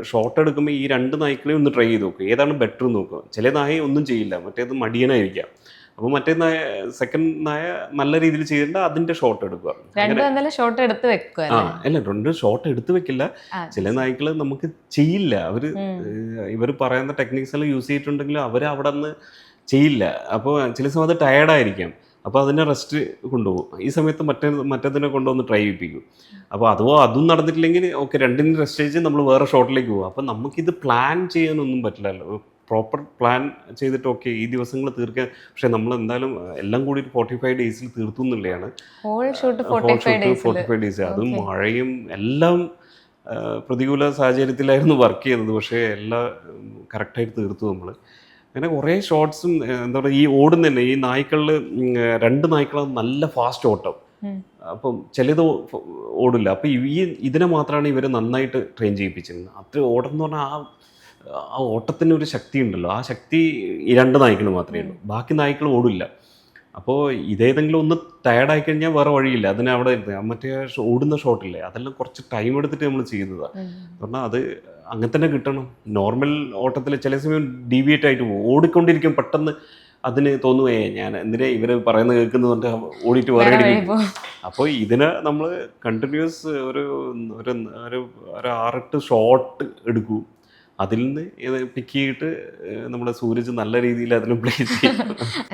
ഷോട്ട് എടുക്കുമ്പോൾ ഈ 2 നായ്ക്കളെയും ഒന്ന് ട്രൈ ചെയ്ത് നോക്കും, ഏതാണ് ബെറ്റർ എന്ന് നോക്കുക. ചില നായ ഒന്നും ചെയ്യില്ല, മറ്റേത് മടിയനായിരിക്കാം. അപ്പോൾ മറ്റേ സെക്കൻഡ് നായ നല്ല രീതിയിൽ ചെയ്തിട്ട് അതിൻ്റെ ഷോട്ട് എടുക്കുക. ഷോട്ട് എടുത്ത് വെക്കുക. അല്ല, 2 ഷോട്ട് എടുത്ത് വെക്കില്ല. ചില നായ്ക്കൾ നമുക്ക് ചെയ്യില്ല, ഇവർ പറയുന്ന ടെക്നിക്സ് എല്ലാം യൂസ് ചെയ്തിട്ടുണ്ടെങ്കിലും അവർ അവിടെ നിന്ന് ചെയ്യില്ല. അപ്പോൾ ചില സമയത്ത് ടയേർഡായിരിക്കാം, അപ്പോൾ അതിനെ റെസ്റ്റ് കൊണ്ടുപോകും. ഈ സമയത്ത് മറ്റേതിനെ കൊണ്ടുവന്ന് ട്രൈ ചെയ്യിപ്പിക്കും. അപ്പോൾ അതും നടന്നിട്ടില്ലെങ്കിൽ ഓക്കെ, 2നും റെസ്റ്റ് ചെയ്ത് നമ്മൾ വേറെ ഷോട്ടിലേക്ക് പോകും. അപ്പോൾ നമുക്കിത് പ്ലാൻ ചെയ്യാനൊന്നും പറ്റില്ലല്ലോ. പ്രോപ്പർ പ്ലാൻ ചെയ്തിട്ട് ഓക്കെ ഈ ദിവസങ്ങൾ തീർക്കാൻ. പക്ഷെ നമ്മൾ എന്തായാലും എല്ലാം കൂടി 45 ഡേയ്സിൽ തീർത്തു എന്നുള്ളതാണ്. 45 ഡേയ്സ്, അതും മഴയും എല്ലാം പ്രതികൂല സാഹചര്യത്തിലായിരുന്നു വർക്ക് ചെയ്തത്. പക്ഷേ എല്ലാം കറക്റ്റായിട്ട് തീർത്തു നമ്മൾ. അങ്ങനെ കുറേ ഷോട്ട്സും എന്താ പറയുക, ഈ ഓടുന്ന ഈ നായ്ക്കളിൽ 2 നായ്ക്കളും നല്ല ഫാസ്റ്റ് ഓട്ടം. അപ്പം ചിലത് ഓടില്ല. അപ്പോൾ ഇതിനെ മാത്രമാണ് ഇവർ നന്നായിട്ട് ട്രെയിൻ ചെയ്യിപ്പിച്ചിരുന്നത്. അത്ര ഓട്ടം എന്ന് പറഞ്ഞാൽ ആ ഓട്ടത്തിന് ഒരു ശക്തി ഉണ്ടല്ലോ, ആ ശക്തി ഈ 2 നായ്ക്കൾ മാത്രമേ ഉള്ളൂ, ബാക്കി നായ്ക്കൾ ഓടില്ല. അപ്പോൾ ഇതേതെങ്കിലും ഒന്ന് ടയർഡായി കഴിഞ്ഞാൽ വേറെ വഴിയില്ല, അതിനെ അവിടെ മറ്റേ ഓടുന്ന ഷോട്ടില്ലേ അതെല്ലാം കുറച്ച് ടൈം എടുത്തിട്ട് നമ്മൾ ചെയ്യുന്നതാണ്. പറഞ്ഞാൽ അത് അങ്ങനെ തന്നെ കിട്ടണം. നോർമൽ ഓട്ടത്തിൽ ചില സമയം ഡീവിയേറ്റ് ആയിട്ട് പോകും, ഓടിക്കൊണ്ടിരിക്കും, പെട്ടെന്ന് അതിന് തോന്നുവേ ഞാൻ എന്തിനാ ഇവർ പറയുന്നത് കേൾക്കുന്നതുകൊണ്ട് ഓടിയിട്ട് വേറെ അടിക്കും. അപ്പോൾ ഇതിനെ നമ്മൾ കണ്ടിന്യൂസ് ഒരു 6-8 ഷോട്ട് എടുക്കും. അതിൽ നിന്ന് പിക്ക് ചെയ്തിട്ട് നമ്മുടെ സൂരജ് നല്ല രീതിയിൽ അതിന് പ്ലേസ് ചെയ്യും.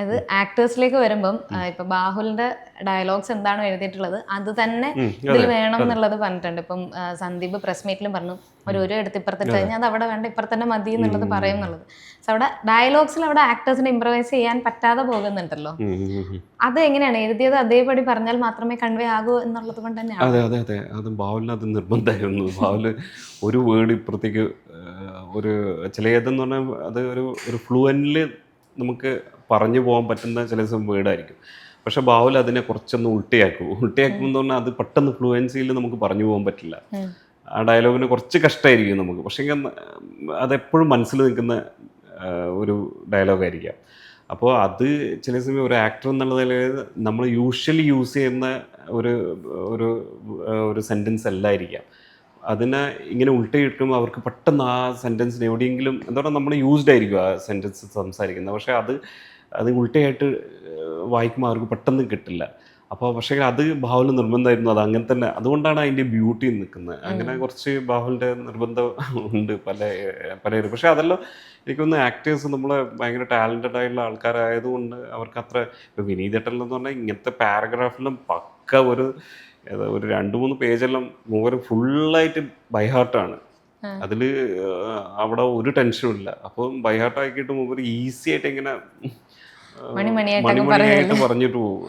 അത് ആക്ടേഴ്സിലേക്ക് വരുമ്പം ഇപ്പൊ ബാഹുലിന്റെ ഡയലോഗ്സ് എന്താണോ എഴുതിയിട്ടുള്ളത് അത് തന്നെ ഇതിൽ വേണം എന്നുള്ളത് പറഞ്ഞിട്ടുണ്ട്. ഇപ്പം സന്ദീപ് പ്രസ് മീറ്റിലും പറഞ്ഞു ഒരു എടുത്ത് ഇപ്പുറത്തിട്ട് കഴിഞ്ഞാൽ അത് അവിടെ വേണ്ട ഇപ്പുറത്ത് തന്നെ മതി എന്നുള്ളത് പറയും എന്നുള്ളത്. സോ അവിടെ ഡയലോഗ്സിൽ അവിടെ ആക്ടേഴ്സിന് ഇംപ്രവൈസ് ചെയ്യാൻ പറ്റാതെ പോകുന്നുണ്ടല്ലോ. അത് എങ്ങനെയാണ് എഴുതിയത് അതേപടി പറഞ്ഞാൽ മാത്രമേ കൺവേ ആകൂ എന്നുള്ളത് കൊണ്ട് തന്നെയാണ്. അതെ അതെ അതെ, അത് ബാഹുലിന് അത് നിർബന്ധമായിരുന്നു. ബാഹുല് ഒരു വേർഡ് ഇപ്പുറത്തേക്ക് ഒരു ചിലതെന്ന് പറഞ്ഞാൽ അത് ഒരു ഫ്ലുവൻറ്റിൽ നമുക്ക് പറഞ്ഞു പോകാൻ പറ്റുന്ന ചില വേർഡായിരിക്കും. പക്ഷെ ബാഹുൽ അതിനെ കുറച്ചൊന്ന് ഉൾട്ടയാക്കും എന്ന് പറഞ്ഞാൽ അത് പെട്ടെന്ന് ഫ്ലുവൻസിയിൽ നമുക്ക് പറഞ്ഞു പോകാൻ പറ്റില്ല. ആ ഡയലോഗിന് കുറച്ച് കഷ്ടമായിരിക്കും നമുക്ക്, പക്ഷേ അതെപ്പോഴും മനസ്സിൽ നിൽക്കുന്ന ഒരു ഡയലോഗായിരിക്കാം. അപ്പോൾ അത് ചില സമയം ഒരു ആക്ടർ എന്നുള്ള നിലയിൽ നമ്മൾ യൂഷ്വലി യൂസ് ചെയ്യുന്ന ഒരു ഒരു ഒരു സെൻറ്റൻസ് അല്ലായിരിക്കാം. അതിനെ ഇങ്ങനെ ഉൾട്ടയിട്ടും അവർക്ക് പെട്ടെന്ന് ആ സെൻറ്റൻസിന് എവിടെയെങ്കിലും എന്താ പറയുക നമ്മൾ യൂസ്ഡ് ആയിരിക്കും ആ സെൻറ്റൻസ് സംസാരിക്കുന്നത്. പക്ഷേ അത് ഉൾട്ടയായിട്ട് വായിക്കുമ്പോൾ അവർക്ക് പെട്ടെന്ന് കിട്ടില്ല. അപ്പോൾ പക്ഷേ അത് ബാഹുൽ നിർബന്ധമായിരുന്നു, അത് അങ്ങനെ തന്നെ. അതുകൊണ്ടാണ് അതിൻ്റെ ബ്യൂട്ടി നിൽക്കുന്നത്. അങ്ങനെ കുറച്ച് ബാഹുലിൻ്റെ നിർബന്ധം ഉണ്ട് പലരും. പക്ഷേ അതെല്ലാം എനിക്കൊന്ന് ആക്ടേഴ്സ് നമ്മൾ ഭയങ്കര ടാലൻറ്റഡ് ആയിട്ടുള്ള ആൾക്കാരായതുകൊണ്ട് അവർക്ക് അത്ര ഇപ്പോൾ വിനീതേട്ടനെന്ന് പറഞ്ഞാൽ ഇങ്ങനത്തെ പാരഗ്രാഫിലും പക്ക ഒരു 2-3 പേജെല്ലാം മൂവരും ഫുള്ളായിട്ട് ബൈഹാർട്ടാണ്. അതിൽ അവിടെ ഒരു ടെൻഷനും ഇല്ല. അപ്പം ബൈഹാർട്ടാക്കിയിട്ട് മൂവർ ഈസി ആയിട്ട് ഇങ്ങനെ മണിമണിയായിട്ട് പറഞ്ഞിട്ട് പോകും.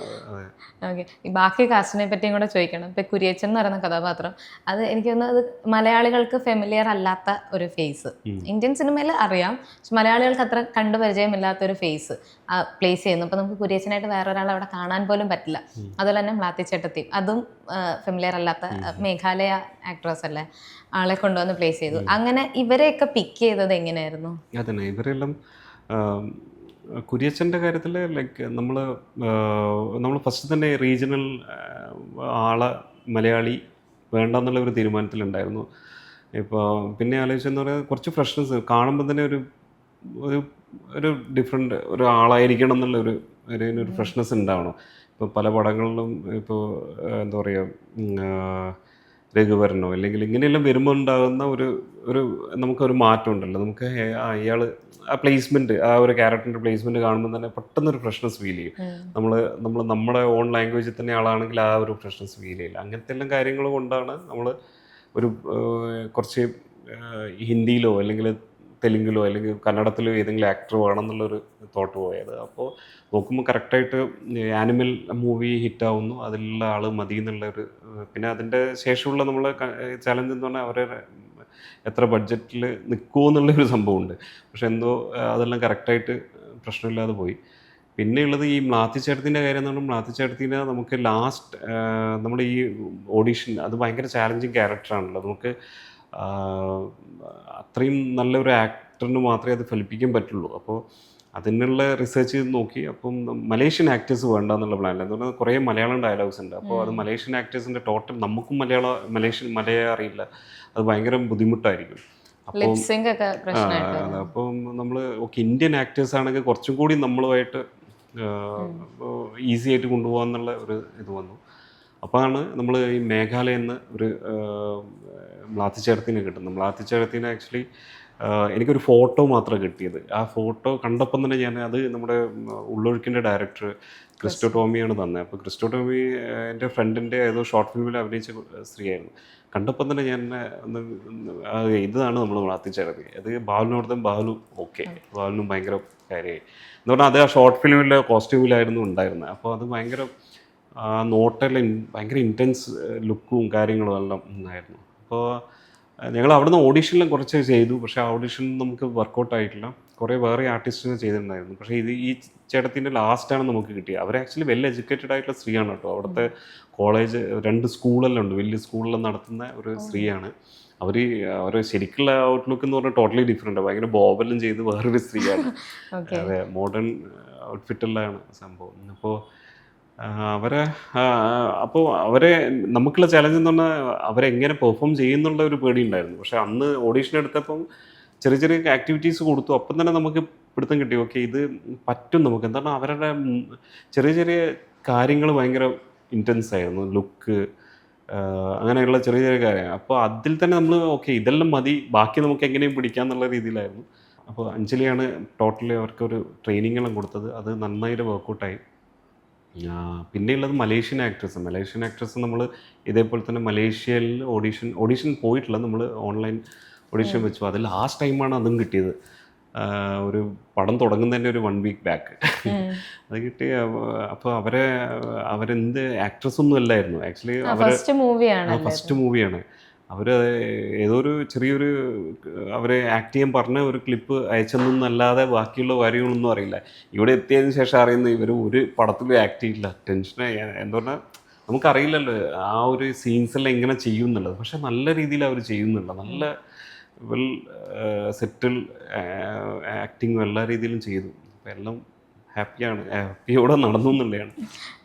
ഓക്കെ, ഈ ബാക്കി കാസ്റ്റിനെ പറ്റിയും കൂടെ ചോദിക്കണം. ഇപ്പം കുര്യച്ചൻ എന്ന് പറയുന്ന കഥാപാത്രം, അത് എനിക്ക് തോന്നുന്നത് മലയാളികൾക്ക് ഫെമിലിയർ അല്ലാത്ത ഒരു ഫേസ്. ഇന്ത്യൻ സിനിമയിൽ അറിയാം, പക്ഷെ മലയാളികൾക്ക് അത്ര കണ്ടു പരിചയമില്ലാത്തൊരു ഫേസ് പ്ലേസ് ചെയ്യുന്നു. അപ്പം നമുക്ക് കുര്യച്ചനായിട്ട് വേറെ ഒരാൾ അവിടെ കാണാൻ പോലും പറ്റില്ല. അതുപോലെ തന്നെ മ്ലാത്തി ചേട്ടത്തി, അതും ഫെമിലിയർ അല്ലാത്ത മേഘാലയ ആക്ട്രസ് അല്ലേ, ആളെ കൊണ്ടുവന്ന് പ്ലേസ് ചെയ്തു. അങ്ങനെ ഇവരെയൊക്കെ പിക്ക് ചെയ്തത് എങ്ങനെയായിരുന്നു? അതന്നെ, ഇവരെല്ലാം കുര്യച്ചൻ്റെ കാര്യത്തിൽ ലൈക്ക് നമ്മൾ ഫസ്റ്റ് തന്നെ റീജിയണൽ ആളെ മലയാളി വേണ്ടെന്നുള്ള ഒരു തീരുമാനത്തിലുണ്ടായിരുന്നു. ഇപ്പോൾ പിന്നെ ആലോചിച്ചെന്ന് പറയുന്നത് കുറച്ച് ഫ്രഷ്നെസ് കാണുമ്പോൾ തന്നെ ഒരു ഡിഫറെൻ്റ് ഒരു ആളായിരിക്കണം എന്നുള്ള ഒരു ഫ്രഷ്നെസ് ഉണ്ടാവണം. ഇപ്പോൾ പല പടങ്ങളിലും ഇപ്പോൾ എന്താ പറയുക രഘുവരനോ അല്ലെങ്കിൽ ഇങ്ങനെയെല്ലാം വരുമ്പോൾ ഉണ്ടാകുന്ന ഒരു നമുക്കൊരു മാറ്റം ഉണ്ടല്ലോ. നമുക്ക് അയാൾ ആ പ്ലേസ്മെൻറ്റ്, ആ ഒരു ക്യാരക്ടറിൻ്റെ പ്ലേസ്മെൻറ്റ് കാണുമ്പോൾ തന്നെ പെട്ടെന്നൊരു ഫ്രഷ്നെസ് ഫീൽ ചെയ്യും. നമ്മുടെ ഓൺ ലാംഗ്വേജിൽ തന്നെ ആളാണെങ്കിൽ ആ ഒരു ഫ്രഷ്നെസ് ഫീൽ ചെയ്യില്ല. അങ്ങനത്തെ എല്ലാം കാര്യങ്ങൾ കൊണ്ടാണ് നമ്മൾ ഒരു കുറച്ച് ഹിന്ദിയിലോ അല്ലെങ്കിൽ തെലുങ്കിലോ അല്ലെങ്കിൽ കന്നഡത്തിലോ ഏതെങ്കിലും ആക്ടർ വേണമെന്നുള്ളൊരു തോട്ട് പോയത്. അപ്പോൾ നോക്കുമ്പോൾ കറക്റ്റായിട്ട് ആനിമൽ മൂവി ഹിറ്റാവുന്നു, അതിലുള്ള ആൾ മതി എന്നുള്ളൊരു. പിന്നെ അതിൻ്റെ ശേഷമുള്ള നമ്മളെ ചലഞ്ച് എന്ന് പറഞ്ഞാൽ അവരെ എത്ര ബഡ്ജറ്റിൽ നിൽക്കുമോ എന്നുള്ളൊരു സംഭവമുണ്ട്. പക്ഷെ എന്തോ അതെല്ലാം കറക്റ്റായിട്ട് പ്രശ്നമില്ലാതെ പോയി. പിന്നെയുള്ളത് ഈ മ്ലാത്തി ചേട്ടത്തിൻ്റെ കാര്യം എന്ന് പറഞ്ഞാൽ മ്ലാത്തി ചേട്ടത്തിനെ നമുക്ക് ലാസ്റ്റ് നമ്മുടെ ഈ ഓഡീഷൻ അത് ഭയങ്കര ചാലഞ്ചിങ് ക്യാരക്ടറാണല്ലോ. നമുക്ക് അത്രയും നല്ലൊരു ആക്ടറിന് മാത്രമേ അത് ഫലിപ്പിക്കാൻ പറ്റുള്ളൂ. അപ്പോൾ അതിനുള്ള റിസർച്ച് നോക്കി. അപ്പം മലേഷ്യൻ ആക്ടേഴ്സ് വേണ്ട എന്നുള്ള പ്ലാനില്ല. അതുകൊണ്ട് കുറേ മലയാളം ഡയലോഗ്സ് ഉണ്ട്. അപ്പോൾ അത് മലേഷ്യൻ ആക്ടേഴ്സിൻ്റെ ടോട്ടൽ നമുക്കും മലയാളം അറിയില്ല, അത് ഭയങ്കര ബുദ്ധിമുട്ടായിരിക്കും. അപ്പം നമ്മൾ ഇന്ത്യൻ ആക്ടേഴ്സ് ആണെങ്കിൽ കുറച്ചും കൂടി നമ്മളുമായിട്ട് ഈസി ആയിട്ട് കൊണ്ടുപോകാന്നുള്ള ഒരു ഇത് വന്നു. അപ്പോഴാണ് നമ്മൾ ഈ മേഘാലയിൽ നിന്ന് ഒരു മ്ലാത്തി ചേട്ടത്തിനെ കിട്ടുന്നത്. മ്ലാത്തി ചേട്ടത്തിനെ ആക്ച്വലി എനിക്കൊരു ഫോട്ടോ മാത്രമേ കിട്ടിയത്. ആ ഫോട്ടോ കണ്ടപ്പം തന്നെ അത് നമ്മുടെ ഉള്ളൊഴുക്കിൻ്റെ ഡയറക്ടർ ക്രിസ്റ്റോ ടോമിയാണ് തന്നെ. അപ്പോൾ ക്രിസ്റ്റോ ടോമി എൻ്റെ ഫ്രണ്ടിൻ്റെ ഏതോ ഷോർട്ട് ഫിലിമിൽ അഭിനയിച്ച സ്ത്രീയായിരുന്നു. കണ്ടപ്പം തന്നെ ഞാൻ ഇതാണ് നമ്മൾ മ്ലാത്തി ചേട്ടത്തി. അത് ബാലുവിനോടത്തും ബാലുവിനും ഭയങ്കര കാര്യമായി എന്ന് പറഞ്ഞാൽ അത് ആ ഷോർട്ട് ഫിലിമിലെ കോസ്റ്റ്യൂമിലായിരുന്നു ഉണ്ടായിരുന്നത്. അപ്പോൾ അത് ഭയങ്കര നോട്ടെല്ലാം ഭയങ്കര ഇൻറ്റൻസ് ലുക്കും കാര്യങ്ങളും എല്ലാം ഉണ്ടായിരുന്നു. അപ്പോൾ ഞങ്ങൾ അവിടുന്ന് ഓഡീഷനിലും കുറച്ച് ചെയ്തു. പക്ഷേ ആ ഓഡീഷൻ നമുക്ക് വർക്കൗട്ട് ആയിട്ടില്ല. കുറേ വേറെ ആർട്ടിസ്റ്റിനെ ചെയ്തിട്ടുണ്ടായിരുന്നു. പക്ഷേ ഈ ചേട്ടത്തിൻ്റെ ലാസ്റ്റാണ് നമുക്ക് കിട്ടിയത്. അവർ ആക്ച്വലി വെൽ എഡ്യൂക്കേറ്റഡ് ആയിട്ടുള്ള സ്ത്രീയാണ് കേട്ടോ. അവിടുത്തെ കോളേജ് 2 സ്കൂളെല്ലാം ഉണ്ട്, വലിയ സ്കൂളെല്ലാം നടത്തുന്ന ഒരു സ്ത്രീയാണ്. അവർ ശരിക്കുള്ള ഔട്ട്ലുക്ക് എന്ന് പറഞ്ഞാൽ ടോട്ടലി ഡിഫറെൻ്റ്. ഭയങ്കര ബോബെല്ലാം ചെയ്ത് വേറൊരു സ്ത്രീയാണ്. അതെ, മോഡേൺ ഔട്ട്ഫിറ്റെല്ലാം സംഭവം. അപ്പോൾ അവരെ നമുക്കുള്ള ചലഞ്ച് എന്ന് പറഞ്ഞാൽ അവരെങ്ങനെ പെർഫോം ചെയ്യുന്നുള്ള ഒരു പേടി ഉണ്ടായിരുന്നു. പക്ഷെ അന്ന് ഓഡീഷൻ എടുത്തപ്പം ചെറിയ ചെറിയ ആക്ടിവിറ്റീസ് കൊടുത്തു. അപ്പം തന്നെ നമുക്ക് പിടുത്തം കിട്ടി, ഓക്കെ ഇത് പറ്റും നമുക്ക്. എന്താണ് അവരുടെ ചെറിയ ചെറിയ കാര്യങ്ങൾ ഭയങ്കര ഇൻറ്റൻസ് ആയിരുന്നു. ലുക്ക്, അങ്ങനെയുള്ള ചെറിയ ചെറിയ കാര്യം. അപ്പോൾ അതിൽ തന്നെ നമ്മൾ ഓക്കെ ഇതെല്ലാം മതി, ബാക്കി നമുക്ക് എങ്ങനെയും പിടിക്കാമെന്നുള്ള രീതിയിലായിരുന്നു. അപ്പോൾ അഞ്ജലിയാണ് ടോട്ടലി അവർക്കൊരു ട്രെയിനിങ്ങെല്ലാം കൊടുത്തത്. അത് നന്നായിട്ട് വർക്കൗട്ടായി. പിന്നെയുള്ളത് മലേഷ്യൻ ആക്ട്രസ് നമ്മൾ ഇതേപോലെ തന്നെ മലേഷ്യയിൽ ഓഡീഷൻ പോയിട്ടില്ല, നമ്മൾ ഓൺലൈൻ ഓഡീഷൻ വെച്ചു. അത് ലാസ്റ്റ് ടൈമാണ് അതും കിട്ടിയത്. ഒരു പടം തുടങ്ങുന്നതിൻ്റെ ഒരു 1 വീക്ക് ബാക്ക് അത് കിട്ടി. അപ്പോൾ അവരെന്ത് ആക്ട്രസ്സൊന്നും അല്ലായിരുന്നു ആക്ച്വലി. ഫസ്റ്റ് മൂവിയാണ്. അവർ ഏതോ ഒരു ചെറിയൊരു അവരെ ആക്ട് ചെയ്യാൻ പറഞ്ഞ ഒരു ക്ലിപ്പ് അയച്ചെന്നല്ലാതെ ബാക്കിയുള്ള കാര്യങ്ങളൊന്നും അറിയില്ല. ഇവിടെ എത്തിയതിന് ശേഷം അറിയുന്നത് ഇവർ ഒരു പടത്തിലും ആക്ട് ചെയ്യില്ല. ടെൻഷനായി. എന്താ പറഞ്ഞാൽ നമുക്കറിയില്ലല്ലോ ആ ഒരു സീൻസെല്ലാം എങ്ങനെ ചെയ്യും എന്നുള്ളത്. പക്ഷെ നല്ല രീതിയിൽ അവർ ചെയ്യുന്നില്ല. നല്ല വെൽ സെറ്റിൽ ആക്ടിങ്ങും എല്ലാ രീതിയിലും ചെയ്തു. അപ്പോൾ എല്ലാം ഹാപ്പിയോടെ നടന്നു എന്നുള്ളതാണ്.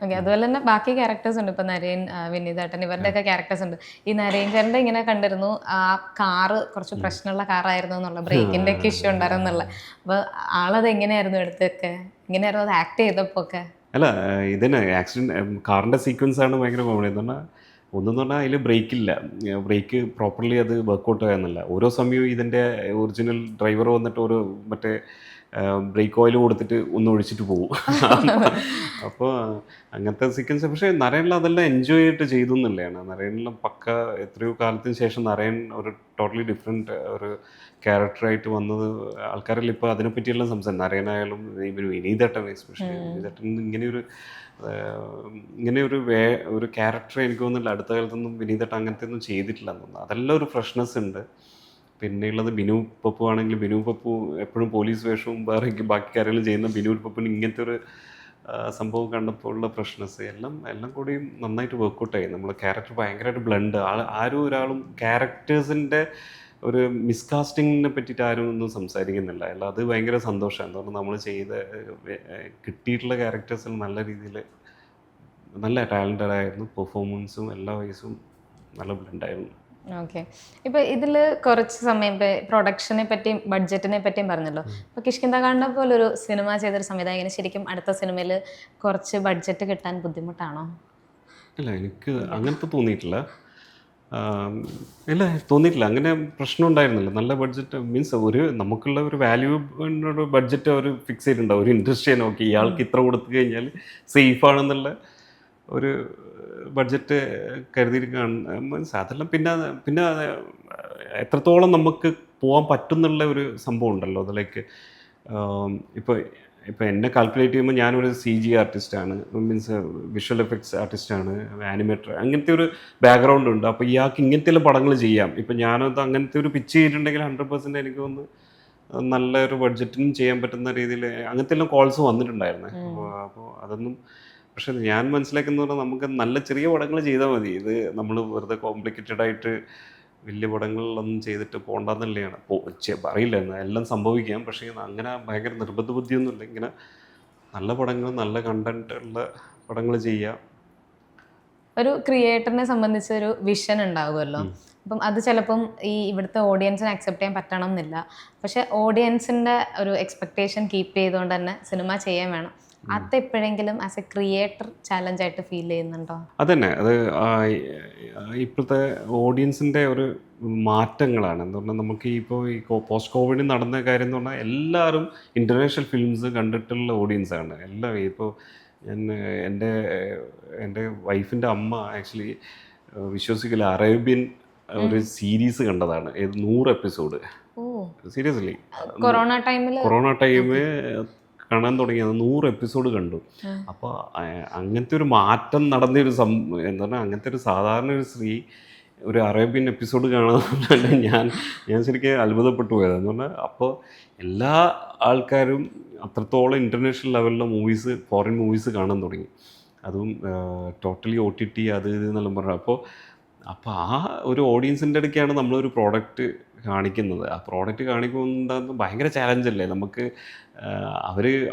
ഓക്കെ. അതുപോലെ തന്നെ ബാക്കി ക്യാരക്ടേഴ്സ് ഉണ്ട്. ഇപ്പം നരേൻ, വിനീതേട്ടൻ, ഇവരുടെയൊക്കെ ക്യാരക്ടേഴ്സ് ഉണ്ട്. ഈ നരേൻ ചേട്ടൻ്റെ ഇങ്ങനെ കണ്ടിരുന്നു, ആ കാറ് കുറച്ച് പ്രശ്നമുള്ള കാറായിരുന്നു എന്നുള്ള, ബ്രേക്കിൻ്റെ ഒക്കെ ഇഷ്യൂ ഉണ്ടായിരുന്നു എന്നുള്ള. അപ്പോൾ ആളത് എങ്ങനെയായിരുന്നു എടുത്തൊക്കെ, എങ്ങനെയായിരുന്നു അത് ആക്ട് ചെയ്തപ്പോൾ ഒക്കെ? അല്ല, ഇതിന് ആക്സിഡൻറ്റ് കാറിൻ്റെ സീക്വൻസാണ് ഭയങ്കര കോമഡി. എന്ന് പറഞ്ഞാൽ ഒന്നെന്ന് പറഞ്ഞാൽ അതിൽ ബ്രേക്കില്ല, ബ്രേക്ക് പ്രോപ്പർലി അത് വർക്കൗട്ട് ആകുന്നില്ല. ഓരോ സമയവും ഇതിൻ്റെ ഒറിജിനൽ ഡ്രൈവർ വന്നിട്ട് ഒരു മറ്റേ ബ്രേക്ക് ഓയിൽ കൊടുത്തിട്ട് ഒന്ന് ഒഴിച്ചിട്ട് പോകും. അപ്പോൾ അങ്ങനത്തെ സീക്വൻസ്. പക്ഷേ നരേനിൽ അതെല്ലാം എൻജോയ് ആയിട്ട് ചെയ്തു എന്നുള്ളതാണ്. നരേനിലും പക്ക എത്രയോ കാലത്തിന് ശേഷം നരേൻ ഒരു ടോട്ടലി ഡിഫറെൻറ്റ് ഒരു ക്യാരക്ടറായിട്ട് വന്നത്. ആൾക്കാരെല്ലാം ഇപ്പോൾ അതിനെപ്പറ്റിയെല്ലാം സംസാരിക്കും. നരേനായാലും വിനീതേട്ടൻ, എസ്പെഷ്യലി വിനീതേട്ടൻ ഇങ്ങനെ ഒരു ക്യാരക്ടർ എനിക്ക് തോന്നുന്നില്ല അടുത്ത കാലത്തൊന്നും വിനീതേട്ടൻ അങ്ങനത്തെ ഒന്നും ചെയ്തിട്ടില്ലെന്ന് തോന്നുന്നു. അതെല്ലാം ഒരു ഫ്രഷ്നെസ് ഉണ്ട്. പിന്നെയുള്ളത് ബിനു പപ്പു ആണെങ്കിൽ, ബിനു പപ്പു എപ്പോഴും പോലീസ് വേഷവും വേറെ ബാക്കി കാര്യങ്ങളും ചെയ്യുന്ന ബിനു പപ്പുവിന് ഇങ്ങനത്തെ ഒരു സംഭവം കണ്ടപ്പോൾ ഉള്ള ഫ്രഷ്നെസ് എല്ലാം കൂടിയും നന്നായിട്ട് വർക്കൗട്ടായി. നമ്മൾ ക്യാരക്ടർ ഭയങ്കരമായിട്ട് ബ്ലണ്ട്. ആരും ഒരാളും ക്യാരക്ടേഴ്സിൻ്റെ ഒരു മിസ്കാസ്റ്റിങ്ങിനെ പറ്റിയിട്ട് ആരും ഒന്നും സംസാരിക്കുന്നില്ല. അല്ല, അത് ഭയങ്കര സന്തോഷമാണ്. എന്തുകൊണ്ട് നമ്മൾ കിട്ടിയിട്ടുള്ള ക്യാരക്ടേഴ്സിൽ നല്ല രീതിയിൽ നല്ല ടാലൻറ്റഡ് ആയിരുന്നു. പെർഫോമൻസും എല്ലാ വയസ്സും നല്ല ബ്ലണ്ടായിരുന്നു. ഓക്കെ. ഇപ്പോൾ ഇതിൽ കുറച്ച് സമയം ഇപ്പോൾ പ്രൊഡക്ഷനെ പറ്റിയും ബഡ്ജറ്റിനെ പറ്റിയും പറഞ്ഞല്ലോ. ഇപ്പോൾ കിഷ്കിന്ധാകാണ്ഡ പോലൊരു സിനിമ ചെയ്തൊരു സംവിധായകന് ശരിക്കും അടുത്ത സിനിമയിൽ കുറച്ച് ബഡ്ജറ്റ് കിട്ടാൻ ബുദ്ധിമുട്ടാണോ? ഇല്ല, എനിക്ക് അങ്ങനത്തെ തോന്നിയിട്ടില്ല. തോന്നിയിട്ടില്ല. അങ്ങനെ പ്രശ്നം ഉണ്ടായിരുന്നില്ല. നല്ല ബഡ്ജറ്റ് മീൻസ് നമുക്കുള്ള ഒരു വാല്യൂ ബഡ്ജറ്റ് അവർ ഫിക്സ് ചെയ്തിട്ടുണ്ടാവും. ഒരു ഇൻഡസ്ട്രിയെ നോക്കി ഇയാൾക്ക് ഇത്ര കൊടുത്തു കഴിഞ്ഞാൽ സേഫാണെന്നുള്ള ഒരു ബഡ്ജറ്റ് കരുതിയിട്ട് മീൻസ് അതെല്ലാം പിന്നെ എത്രത്തോളം നമുക്ക് പോകാൻ പറ്റുന്നുള്ള ഒരു സംഭവം ഉണ്ടല്ലോ. അതിലേക്ക് ഇപ്പോൾ എന്നെ കാൽക്കുലേറ്റ് ചെയ്യുമ്പോൾ ഞാനൊരു CG ആർട്ടിസ്റ്റാണ്, മീൻസ് വിഷ്വൽ എഫക്ട്സ് ആർട്ടിസ്റ്റാണ്, ആനിമേറ്റർ, അങ്ങനത്തെ ഒരു ബാക്ക്ഗ്രൗണ്ട് ഉണ്ട്. അപ്പോൾ ഇയാൾക്ക് ഇങ്ങനത്തെ പടങ്ങൾ ചെയ്യാം. ഇപ്പോൾ ഞാനത് അങ്ങനത്തെ ഒരു പിച്ച് ചെയ്തിട്ടുണ്ടെങ്കിൽ 100% എനിക്ക് തോന്നുന്നു നല്ലൊരു ബഡ്ജറ്റിനും ചെയ്യാൻ പറ്റുന്ന രീതിയിൽ അങ്ങനത്തെ എല്ലാം കോൾസ് വന്നിട്ടുണ്ടായിരുന്നേ. അപ്പോൾ അതൊന്നും പക്ഷെ ഞാൻ മനസ്സിലാക്കുന്നത് പറഞ്ഞാൽ നമുക്ക് നല്ല ചെറിയ പടങ്ങൾ ചെയ്താൽ മതി. ഇത് നമ്മൾ വെറുതെ കോംപ്ലിക്കേറ്റഡ് ആയിട്ട് വലിയ പടങ്ങളിലൊന്നും ചെയ്തിട്ട് പോകണ്ടെന്നുള്ളതാണ്. അറിയില്ല, എല്ലാം സംഭവിക്കാം. പക്ഷേ അങ്ങനെ ഭയങ്കര നിർബന്ധ ബുദ്ധിയൊന്നുമില്ല. ഇങ്ങനെ നല്ല പടങ്ങൾ, നല്ല കണ്ടന്റ് ഉള്ള പടങ്ങൾ ചെയ്യാം. ഒരു ക്രിയേറ്ററിനെ സംബന്ധിച്ച് ഒരു വിഷൻ ഉണ്ടാകുമല്ലോ. അപ്പം അത് ചിലപ്പം ഈ ഇവിടുത്തെ ഓഡിയൻസിന് അക്സെപ്റ്റ് ചെയ്യാൻ പറ്റണം എന്നില്ല. പക്ഷെ ഓഡിയൻസിൻ്റെ ഒരു എക്സ്പെക്റ്റേഷൻ കീപ്പ് ചെയ്തുകൊണ്ട് തന്നെ സിനിമ ചെയ്യാൻ വേണം. അത് എപ്പോഴെങ്കിലും ആസ് എ ക്രിയേറ്റർ ചാലഞ്ചായിട്ട് ഫീൽ ചെയ്യുന്നുണ്ടോ? അതന്നെ, അത് ഇപ്പോഴത്തെ ഓഡിയൻസിൻ്റെ ഒരു മാറ്റങ്ങളാണ്. എന്ന് പറഞ്ഞാൽ നമുക്ക് ഇപ്പോൾ ഈ പോസ്റ്റ് കോവിഡിൽ നടന്ന കാര്യം എന്ന് പറഞ്ഞാൽ എല്ലാവരും ഇൻ്റർനാഷണൽ ഫിലിംസ് കണ്ടിട്ടുള്ള ഓഡിയൻസാണ്. എല്ലാവരും ഇപ്പോൾ എൻ്റെ വൈഫിൻ്റെ അമ്മ ആക്ച്വലി വിശ്വസിക്കില്ല, അറേബ്യൻ ഒരു സീരീസ് കണ്ടതാണ്. 100 എപ്പിസോഡ്. സീരിയസ്ലി കൊറോണ ടൈമിൽ കാണാൻ തുടങ്ങിയത് 100 എപ്പിസോഡ് കണ്ടു. അപ്പോൾ അങ്ങനത്തെ ഒരു മാറ്റം നടന്നൊരു എന്താ പറഞ്ഞാൽ അങ്ങനത്തെ ഒരു സാധാരണ ഒരു സ്ത്രീ ഒരു അറേബ്യൻ എപ്പിസോഡ് കാണാൻ ഞാൻ ശരിക്കും അത്ഭുതപ്പെട്ടു പോയത്. എന്ന് പറഞ്ഞാൽ അപ്പോൾ എല്ലാ ആൾക്കാരും അത്രത്തോളം ഇൻ്റർനാഷണൽ ലെവലിലെ മൂവീസ്, ഫോറിൻ മൂവീസ് കാണാൻ തുടങ്ങി. അതും ടോട്ടലി OTT അത് ഇതെന്നെല്ലാം പറഞ്ഞു. അപ്പോൾ ആ ഒരു ഓഡിയൻസിൻ്റെ ഇടയ്ക്കാണ് നമ്മളൊരു പ്രോഡക്റ്റ് കാണിക്കുന്നത്. ആ പ്രോഡക്റ്റ് കാണിക്കുമ്പോൾ ഭയങ്കര ചാലഞ്ചല്ലേ നമുക്ക്.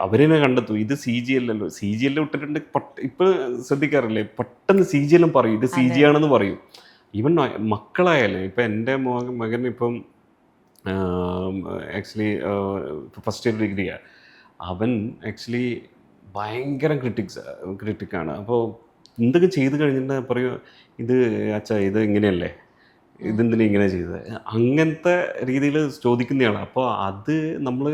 അവരിനെ കണ്ടെത്തും. ഇത് CG അല്ലല്ലോ, CG എല്ലാം ഇട്ടിട്ടുണ്ട്. ഇപ്പോൾ ശ്രദ്ധിക്കാറില്ലേ, പെട്ടെന്ന് CG എല്ലാം പറയും, ഇത് CG ആണെന്ന് പറയും. ഈവൻ മക്കളായാലും ഇപ്പം എൻ്റെ മകൻ ഇപ്പം ആക്ച്വലി ഫസ്റ്റ് ഇയർ ഡിഗ്രിയാണ്. അവൻ ആക്ച്വലി ഭയങ്കര ക്രിട്ടിക്കാണ്. അപ്പോൾ എന്തൊക്കെ ചെയ്ത് കഴിഞ്ഞിട്ട് പറയും ഇത് അച്ഛാ ഇത് ഇങ്ങനെയല്ലേ, ഇതെന്തിനാ ഇങ്ങനെ ചെയ്തത്, അങ്ങനത്തെ രീതിയിൽ ചോദിക്കുന്നതാണ്. അപ്പോൾ അത് നമ്മൾ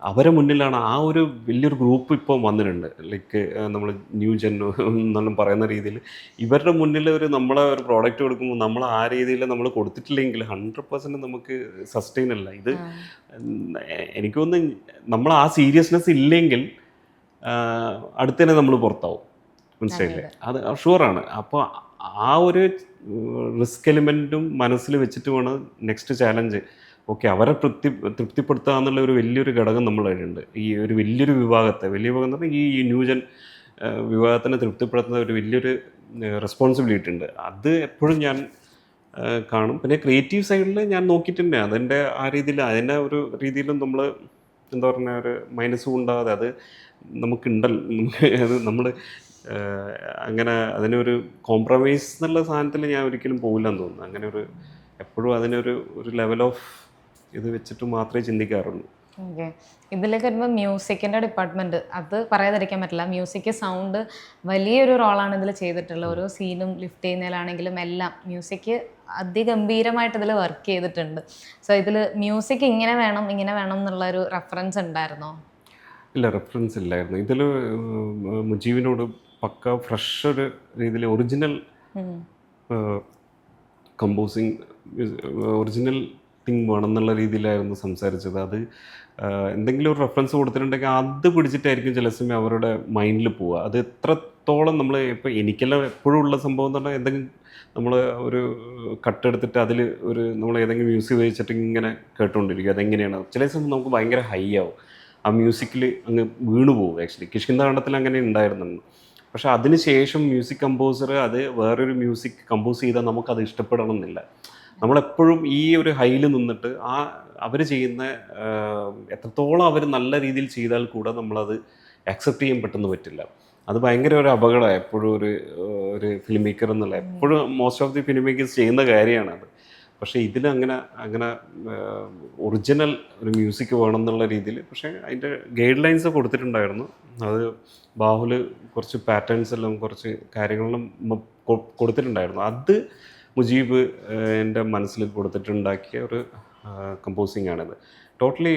അവരെ മുന്നിലാണ് ആ ഒരു വലിയൊരു ഗ്രൂപ്പ് ഇപ്പോൾ വന്നിട്ടുണ്ട്. ലൈക്ക് നമ്മൾ ന്യൂ ജെൻ എന്നെല്ലാം പറയുന്ന രീതിയിൽ ഇവരുടെ മുന്നിൽ നമ്മളെ ഒരു പ്രോഡക്റ്റ് കൊടുക്കുമ്പോൾ നമ്മൾ ആ രീതിയിൽ നമ്മൾ കൊടുത്തിട്ടില്ലെങ്കിൽ 100% നമുക്ക് സസ്റ്റെയിൻ അല്ല ഇത്. എനിക്ക് തോന്നുന്നു നമ്മൾ ആ സീരിയസ്നെസ് ഇല്ലെങ്കിൽ അടുത്തന്നെ നമ്മൾ പുറത്താവും, മനസ്സിലായില്ലേ? അത് ഷുവറാണ്. അപ്പോൾ ആ ഒരു റിസ്ക് എലിമെൻറ്റും മനസ്സിൽ വെച്ചിട്ട് വേണം നെക്സ്റ്റ് ചാലഞ്ച്. ഓക്കെ, അവരെ തൃപ്തിപ്പെടുത്തുക എന്നുള്ള ഒരു വലിയൊരു ഘടകം നമ്മളുണ്ട്. ഈ ഒരു വലിയൊരു വിഭാഗത്തെ, വലിയ വിഭാഗം എന്ന് പറഞ്ഞാൽ ഈ ന്യൂജൻ വിഭാഗത്തിനെ തൃപ്തിപ്പെടുത്തുന്ന ഒരു വലിയൊരു റെസ്പോൺസിബിലിറ്റി ഉണ്ട്. അത് എപ്പോഴും ഞാൻ കാണും. പിന്നെ ക്രിയേറ്റീവ് സൈഡിൽ ഞാൻ നോക്കിയിട്ടുണ്ട്. അതിൻ്റെ ആ രീതിയിൽ അതിൻ്റെ ഒരു രീതിയിലും നമ്മൾ എന്താ പറയുക ഒരു മൈനസും ഉണ്ടാകാതെ അത് നമുക്കുണ്ടല്ലോ, നമുക്ക് അത് നമ്മൾ അങ്ങനെ അതിനൊരു കോംപ്രമൈസ് എന്നുള്ള സാധനത്തിൽ ഞാൻ ഒരിക്കലും പോകില്ലെന്ന് തോന്നുന്നു. അങ്ങനെ ഒരു എപ്പോഴും അതിനൊരു ലെവൽ ഓഫ് ഇത് വെച്ചിട്ട് മാത്രമേ ചിന്തിക്കാറുള്ളൂ. ഓക്കെ, ഇതിലേക്ക് വരുമ്പോൾ മ്യൂസിക്കിൻ്റെ ഡിപ്പാർട്ട്മെൻറ്റ് അത് പറയാതിരിക്കാൻ പറ്റില്ല. മ്യൂസിക് സൗണ്ട് വലിയൊരു റോളാണ് ഇതിൽ ചെയ്തിട്ടുള്ളത്. ഓരോ സീനും ലിഫ്റ്റ് ചെയ്യുന്നതിലാണെങ്കിലും എല്ലാം മ്യൂസിക് അതിഗംഭീരമായിട്ട് ഇതിൽ വർക്ക് ചെയ്തിട്ടുണ്ട്. സോ ഇതിൽ മ്യൂസിക് ഇങ്ങനെ വേണം എന്നുള്ളൊരു റെഫറൻസ് ഉണ്ടായിരുന്നോ? ഇല്ല, റെഫറൻസ് ഇല്ലായിരുന്നു. ഇതിൽ മുജീബിനോട് പക്ക ഫ്രഷ് ഒരു രീതിയിൽ ഒറിജിനൽ കമ്പോസിങ്, ഒറിജിനൽ തിങ് വേണം എന്നുള്ള രീതിയിലായിരുന്നു സംസാരിച്ചത്. അത് എന്തെങ്കിലും ഒരു റെഫറൻസ് കൊടുത്തിട്ടുണ്ടെങ്കിൽ അത് പിടിച്ചിട്ടായിരിക്കും ചില സമയം അവരുടെ മൈൻഡിൽ പോവുക. അത് എത്രത്തോളം നമ്മൾ ഇപ്പോൾ എനിക്കെല്ലാം എപ്പോഴും ഉള്ള സംഭവം എന്ന് പറഞ്ഞാൽ എന്തെങ്കിലും നമ്മൾ ഒരു കട്ടെടുത്തിട്ട് അതിൽ ഒരു നമ്മൾ ഏതെങ്കിലും മ്യൂസിക് ഉപയോഗിച്ചിട്ട് ഇങ്ങനെ കേട്ടുകൊണ്ടിരിക്കും. അതെങ്ങനെയാണ് ചില സമയം നമുക്ക് ഭയങ്കര ഹൈ ആവും, ആ മ്യൂസിക്കിൽ അങ്ങ് വീണു പോകും. ആക്ച്വലി കിഷ്കിന്ധാണ്ടത്തിൽ അങ്ങനെ ഉണ്ടായിരുന്നു. പക്ഷെ അതിന് ശേഷം മ്യൂസിക് കമ്പോസർ അത് വേറൊരു മ്യൂസിക് കമ്പോസ് ചെയ്താൽ നമുക്കത് ഇഷ്ടപ്പെടണം എന്നില്ല. നമ്മളെപ്പോഴും ഈ ഒരു ഹൈയിൽ നിന്നിട്ട് ആ അവർ ചെയ്യുന്ന എത്രത്തോളം അവർ നല്ല രീതിയിൽ ചെയ്താൽ കൂടെ നമ്മളത് ആക്സെപ്റ്റ് ചെയ്യാൻ പെട്ടെന്ന് പറ്റില്ല. അത് ഭയങ്കര ഒരു അപകടമാണ് എപ്പോഴും ഒരു ഫിലിം മേക്കർ എന്നുള്ള. എപ്പോഴും most of the film makers ചെയ്യുന്ന കാര്യമാണത്. പക്ഷേ ഇതിന് അങ്ങനെ ഒറിജിനൽ ഒരു മ്യൂസിക് വേണം എന്നുള്ള രീതിയിൽ പക്ഷേ അതിൻ്റെ ഗൈഡ് ലൈൻസ് കൊടുത്തിട്ടുണ്ടായിരുന്നു. അത് ബാഹുല് കുറച്ച് പാറ്റേൺസ് എല്ലാം കുറച്ച് കാര്യങ്ങളും കൊടുത്തിട്ടുണ്ടായിരുന്നു. അത് മുജീബ് എൻ്റെ മനസ്സിൽ കൊടുത്തിട്ടുണ്ടാക്കിയ ഒരു കമ്പോസിങ് ആണിത്. Totally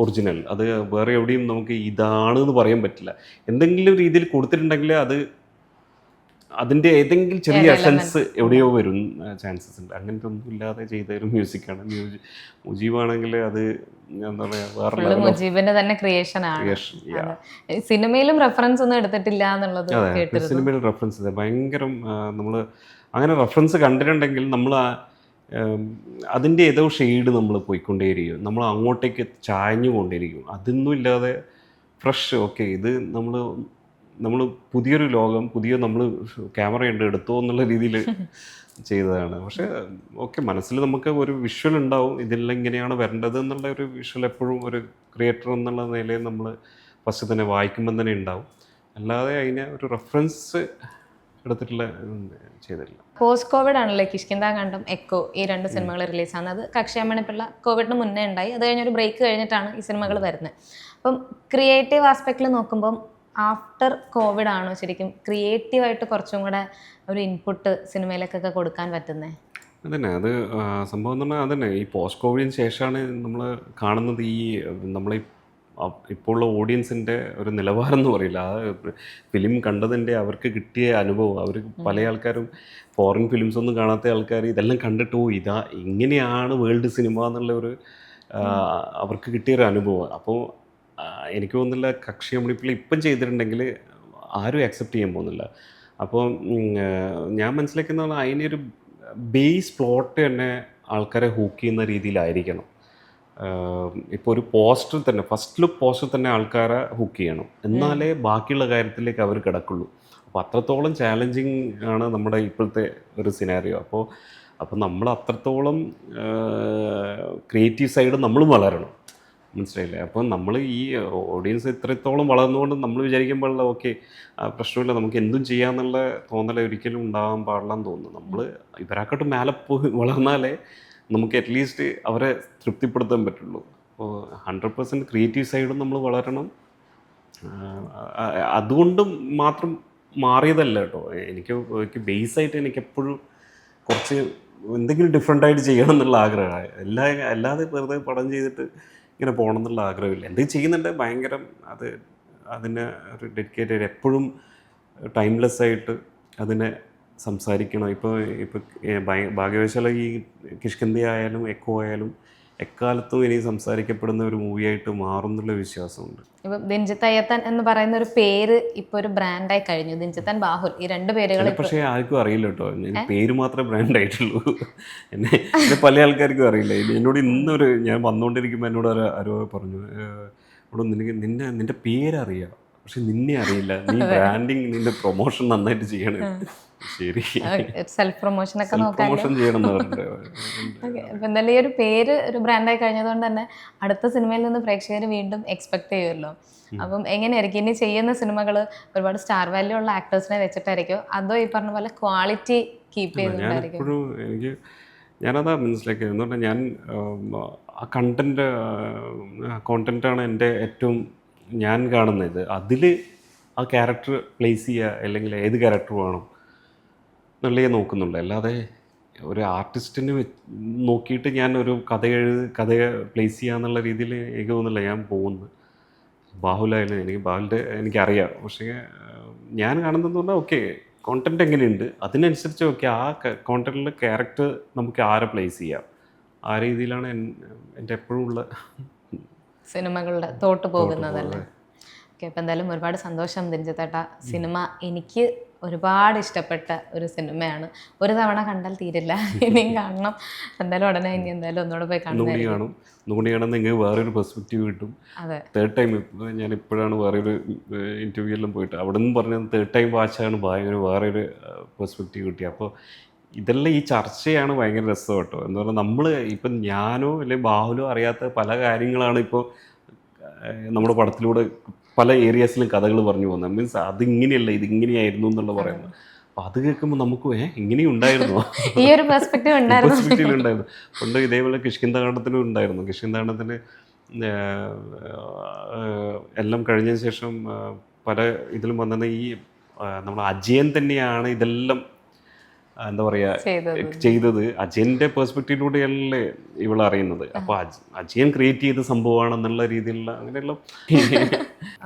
original. അത് വേറെ എവിടെയും നമുക്ക് ഇതാണെന്ന് പറയാൻ പറ്റില്ല. എന്തെങ്കിലും രീതിയിൽ കൊടുത്തിട്ടുണ്ടെങ്കിൽ അത് അതിൻ്റെ ഏതെങ്കിലും ചെറിയ എസൻസ് എവിടെയോ വരും ചാൻസസ് ഉണ്ട്. അങ്ങനത്തെ ഒന്നും ഇല്ലാതെ ചെയ്ത ഒരു മ്യൂസിക്കാണ്. മുജീബാണെങ്കിൽ അത് എന്താ പറയുക വേറെ മുജീബിന്റെ തന്നെ ക്രിയേഷൻ ആണ്. സിനിമയിലും റെഫറൻസ് ഒന്നും എടുത്തിട്ടില്ല എന്നുള്ളത്. അതെ, സിനിമയിൽ റെഫറൻസ് ഇല്ല. ഭയങ്കര നമ്മൾ അങ്ങനെ റെഫറൻസ് കണ്ടിട്ടുണ്ടെങ്കിൽ നമ്മൾ അതിൻ്റെ ഏതോ ഷെയ്ഡ് നമ്മൾ പോയിക്കൊണ്ടേയിരിക്കും, നമ്മൾ അങ്ങോട്ടേക്ക് ചായഞ്ഞു കൊണ്ടിരിക്കും. അതൊന്നും ഇല്ലാതെ ഫ്രഷ് ഓക്കെ ഇത് നമ്മൾ പുതിയൊരു ലോകം, പുതിയ നമ്മൾ ക്യാമറ ഉണ്ട് എടുത്തോ എന്നുള്ള രീതിയിൽ ചെയ്തതാണ്. പക്ഷേ ഓക്കെ, മനസ്സിൽ നമുക്ക് ഒരു വിഷ്വൽ ഉണ്ടാവും, ഇതെല്ലാം ഇങ്ങനെയാണ് വരേണ്ടത് എന്നുള്ള ഒരു വിഷ്വൽ എപ്പോഴും ഒരു ക്രിയേറ്റർ എന്നുള്ള നിലയിൽ നമ്മൾ ഫസ്റ്റ് തന്നെ വായിക്കുമ്പം തന്നെ ഉണ്ടാവും. അല്ലാതെ അതിനെ ഒരു റെഫറൻസ് എടുത്തിട്ടുള്ള ചെയ്തിട്ടില്ല. പോസ്റ്റ് കോവിഡ് ആണല്ലോ കിഷ്കിന്ധാകാന്ഡം, എക്കോ ഈ രണ്ട് സിനിമകൾ റിലീസാകുന്നത്. കക്ഷിയമ്മണിപ്പിള്ള കോവിഡിന് മുന്നേ ഉണ്ടായി. അത് കഴിഞ്ഞൊരു ബ്രേക്ക് കഴിഞ്ഞിട്ടാണ് ഈ സിനിമകൾ വരുന്നത്. അപ്പം ക്രിയേറ്റീവ് ആസ്പെക്റ്റിൽ നോക്കുമ്പം ആഫ്റ്റർ കോവിഡ് ആണോ ശരിക്കും ക്രിയേറ്റീവായിട്ട് കുറച്ചും കൂടെ ഒരു ഇൻപുട്ട് സിനിമയിലേക്കൊക്കെ കൊടുക്കാൻ പറ്റുന്നത്? അതന്നെ, അത് സംഭവം എന്ന് പറഞ്ഞാൽ അതന്നെ ഈ പോസ്റ്റ് കോവിഡിന് ശേഷമാണ് നമ്മൾ കാണുന്നത് ഈ നമ്മളെ ഇപ്പോൾ ഉള്ള ഓഡിയൻസിൻ്റെ ഒരു നിലവാരം എന്ന് പറയില്ല. ആ ഫിലിം കണ്ടതിൻ്റെ അവർക്ക് കിട്ടിയ അനുഭവം, അവർ പല ആൾക്കാരും ഫോറിൻ ഫിലിംസ് ഒന്നും കാണാത്ത ആൾക്കാർ ഇതെല്ലാം കണ്ടിട്ട് ഇതാ ഇങ്ങനെയാണ് വേൾഡ് സിനിമ എന്നുള്ള ഒരു അവർക്ക് കിട്ടിയൊരു അനുഭവം. അപ്പോൾ എനിക്ക് തോന്നുന്നില്ല കക്ഷിയമ്മണിപ്പിള്ള ഇപ്പം ചെയ്തിട്ടുണ്ടെങ്കിൽ ആരും ആക്സെപ്റ്റ് ചെയ്യാൻ പോകുന്നില്ല. അപ്പോൾ ഞാൻ മനസ്സിലാക്കുന്ന അതിനൊരു ബേസ് പ്ലോട്ട് തന്നെ ആൾക്കാരെ ഹൂക്ക് ചെയ്യുന്ന രീതിയിലായിരിക്കണം. ഇപ്പോൾ ഒരു പോസ്റ്റർ തന്നെ ഫസ്റ്റ് ലുക്ക് പോസ്റ്റർ തന്നെ ആൾക്കാരെ ഹുക്ക് ചെയ്യണം, എന്നാലേ ബാക്കിയുള്ള കാര്യത്തിലേക്ക് അവർ കിടക്കുള്ളൂ. അപ്പോൾ അത്രത്തോളം ചാലഞ്ചിങ് ആണ് നമ്മുടെ ഇപ്പോഴത്തെ ഒരു സിനാരിയോ. അപ്പോൾ നമ്മൾ അത്രത്തോളം ക്രിയേറ്റീവ് സൈഡ് നമ്മളും വളരണം, മനസ്സിലായില്ലേ? അപ്പോൾ നമ്മൾ ഈ ഓഡിയൻസ് ഇത്രത്തോളം വളർന്നുകൊണ്ട് നമ്മൾ വിചാരിക്കുമ്പോഴുള്ള ഓക്കെ പ്രശ്നമില്ല, നമുക്ക് എന്തും ചെയ്യാമെന്നുള്ള തോന്നൽ ഒരിക്കലും ഉണ്ടാകാൻ പാടില്ലെന്ന് തോന്നുന്നു. നമ്മൾ ഇവരാക്കോട്ട് മേലെ പോയി വളർന്നാലേ നമുക്ക് അറ്റ്ലീസ്റ്റ് അവരെ തൃപ്തിപ്പെടുത്താൻ പറ്റുള്ളൂ. അപ്പോൾ 100% ക്രിയേറ്റീവ് സൈഡും നമ്മൾ വളരണം. അതുകൊണ്ടും മാത്രം മാറിയതല്ല കേട്ടോ. എനിക്ക് ബേസായിട്ട് എനിക്ക് എപ്പോഴും കുറച്ച് എന്തെങ്കിലും ഡിഫറെൻ്റ് ആയിട്ട് ചെയ്യണം എന്നുള്ള ആഗ്രഹമാണ്. അല്ലാതെ വെറുതെ പടം ചെയ്തിട്ട് ഇങ്ങനെ പോകണം എന്നുള്ള ആഗ്രഹമില്ല. എന്തെങ്കിലും ചെയ്യുന്നുണ്ട് ഭയങ്കര അതിനെ ഒരു ഡെഡിക്കേറ്റഡ് എപ്പോഴും ടൈംലെസ് ആയിട്ട് അതിനെ സംസാരിക്കണം. ഇപ്പോൾ ഭാഗ്യവശാല ഈ കിഷ്കിന്ധ ആയാലും എക്കോ ആയാലും എക്കാലത്തും ഇനി സംസാരിക്കപ്പെടുന്ന ഒരു മൂവിയായിട്ട് മാറും എന്നുള്ള വിശ്വാസമുണ്ട്. ഇപ്പം ദിൻജിത്ത് അയ്യത്താൻ എന്ന് പറയുന്ന ഒരു പേര് ഇപ്പോൾ ഒരു ബ്രാൻഡായി കഴിഞ്ഞു. ദിൻജിത്താൻ ബാഹുൽ ഈ രണ്ട് പേരുകൾ. പക്ഷേ ആർക്കും അറിയില്ല കേട്ടോ. പേര് മാത്രമേ ബ്രാൻഡ് ആയിട്ടുള്ളൂ. എന്നെ പല ആൾക്കാർക്കും അറിയില്ല. എന്നോട് ഞാൻ വന്നുകൊണ്ടിരിക്കുമ്പോൾ എന്നോട് ആരോ പറഞ്ഞു, അവിടെ നിന്റെ പേരറിയാം പക്ഷെ നിന്നെ അറിയില്ല, നീ ബ്രാൻഡിങ് നിന്റെ പ്രൊമോഷൻ നന്നായിട്ട് ചെയ്യണം. ശരി, സെൽഫ് പ്രൊമോഷൻ ഒക്കെ പ്രൊമോഷൻ ചെയ്യണം എന്ന് പറഞ്ഞിട്ട്. അപ്പം എന്തായാലും ഈ ഒരു പേര് ഒരു ബ്രാൻഡായി കഴിഞ്ഞതുകൊണ്ട് തന്നെ അടുത്ത സിനിമയിൽ നിന്ന് പ്രേക്ഷകർ വീണ്ടും എക്സ്പെക്ട് ചെയ്യുമല്ലോ. അപ്പം എങ്ങനെയായിരിക്കും ഇനി ചെയ്യുന്ന സിനിമകൾ ഒരുപാട് സ്റ്റാർ വാല്യൂ ഉള്ള ആക്ടേഴ്സിനെ വെച്ചിട്ടായിരിക്കും, അതോ ഈ പറഞ്ഞ പോലെ ക്വാളിറ്റി കീപ്പ് ചെയ്തുകൊണ്ടായിരിക്കും? ഞാനതാ മനസ്സിലാക്കിയത്. എന്ന് പറഞ്ഞാൽ ഞാൻ ആ കോണ്ടൻറ്റാണ് എൻ്റെ ഏറ്റവും ഞാൻ കാണുന്നത്. അതിൽ ആ ക്യാരക്ടർ പ്ലേസ് ചെയ്യുക, അല്ലെങ്കിൽ ഏത് ക്യാരക്ടർ വേണം എന്നുള്ളതേ നോക്കുന്നുള്ളൂ. അല്ലാതെ ഒരു ആർട്ടിസ്റ്റിനെ നോക്കിയിട്ട് ഞാൻ ഒരു കഥ പ്ലേസ് ചെയ്യുക എന്നുള്ള രീതിയിൽ എനിക്ക് തോന്നുന്നില്ല ഞാൻ പോകുന്നത്. ബാഹുലായാലും ബാഹുലിൻ്റെ എനിക്കറിയാം. പക്ഷേ ഞാൻ കാണുന്നതെന്ന് പറഞ്ഞാൽ ഓക്കെ കോണ്ടൻറ്റ് എങ്ങനെയുണ്ട് അതിനനുസരിച്ച് ഓക്കെ ആ കോണ്ടൻറ്റിലെ ക്യാരക്ടർ നമുക്ക് ആരെ പ്ലേസ് ചെയ്യാം, ആ രീതിയിലാണ് എൻ്റെ എപ്പോഴും ഉള്ള സിനിമകളുടെ തോട്ട് പോകുന്നതല്ലേ. ഓക്കെ, അപ്പം എന്തായാലും ഒരുപാട് സന്തോഷം ദിൻജിത്തേട്ടാ. സിനിമ എനിക്ക് ഒരുപാട് ഇഷ്ടപ്പെട്ട ഒരു സിനിമയാണ്. ഒരു തവണ കണ്ടാൽ തീരില്ല, ഇനിയും കാണണം. എന്തായാലും ഉടനെ ഇനി എന്തായാലും ഒന്നുകൂടെ പോയി കാണും. നിങ്ങൾക്ക് വേറൊരു പെർസ്പെക്റ്റീവ് കിട്ടും. അതെ, തേർഡ് ടൈം ഞാൻ ഇപ്പോഴാണ് വേറൊരു ഇൻ്റർവ്യൂ എല്ലാം പോയിട്ട് അവിടെ നിന്ന് പറഞ്ഞത് തേർഡ് ടൈം വാച്ചാണ് ഭയങ്കര വേറൊരു പെർസ്പെക്റ്റീവ് കിട്ടി. അപ്പോൾ ഇതെല്ലാം ഈ ചർച്ചയാണ് ഭയങ്കര രസം കേട്ടോ. എന്ന് പറഞ്ഞാൽ നമ്മൾ ഇപ്പം ഞാനോ അല്ലെങ്കിൽ ബാഹുലോ അറിയാത്ത പല കാര്യങ്ങളാണ് ഇപ്പോൾ നമ്മുടെ പടത്തിലൂടെ പല ഏരിയാസിലും കഥകൾ പറഞ്ഞു പോകുന്നത്. മീൻസ് അതിങ്ങനെയല്ല ഇതിങ്ങനെയായിരുന്നു എന്നുള്ള പറയുന്നത്. അപ്പം അത് കേൾക്കുമ്പോൾ നമുക്ക് ഇങ്ങനെയും ഉണ്ടായിരുന്നു, ഈ ഒരു പെർസ്പെക്റ്റീവ് ഉണ്ടായിരുന്നു. പണ്ട് ഇതേപോലെ കിഷ്കിന്ധാണ്ടത്തിനും ഉണ്ടായിരുന്നു. കിഷ്കിന്ധാണ്ടത്തിന് എല്ലാം കഴിഞ്ഞതിന് ശേഷം പല ഇതിലും വന്നത് ഈ നമ്മൾ അജയൻ തന്നെയാണ് ഇതെല്ലാം എന്താ പറയുക ചെയ്തത്. അജയൻ്റെ പെർസ്പെക്റ്റീവിലൂടെയല്ലേ ഇവൾ അറിയുന്നത്. അപ്പോൾ അജയൻ ക്രിയേറ്റ് ചെയ്ത സംഭവമാണെന്നുള്ള രീതിയിലുള്ള അങ്ങനെയുള്ള.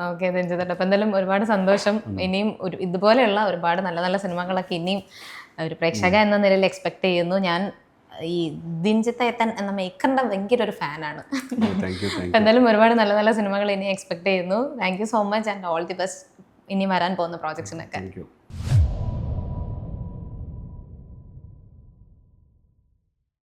ഓക്കെ ദിൻജിത്തേട്ടാ, അപ്പം എന്തായാലും ഒരുപാട് സന്തോഷം. ഇനിയും ഇതുപോലെയുള്ള ഒരുപാട് നല്ല നല്ല സിനിമകളൊക്കെ ഇനിയും ഒരു പ്രേക്ഷക എന്ന നിലയിൽ എക്സ്പെക്ട് ചെയ്യുന്നു. ഞാൻ ഈ ദിൻജിത്ത് അയ്യത്താൻ എന്ന മേക്കറിൻ്റെ ഭയങ്കര ഒരു ഫാനാണ്. എന്തായാലും ഒരുപാട് നല്ല നല്ല സിനിമകൾ ഇനി എക്സ്പെക്ട് ചെയ്യുന്നു. Thank you so much and all the best ഇനി വരാൻ പോകുന്ന പ്രോജക്ട്സിനൊക്കെ.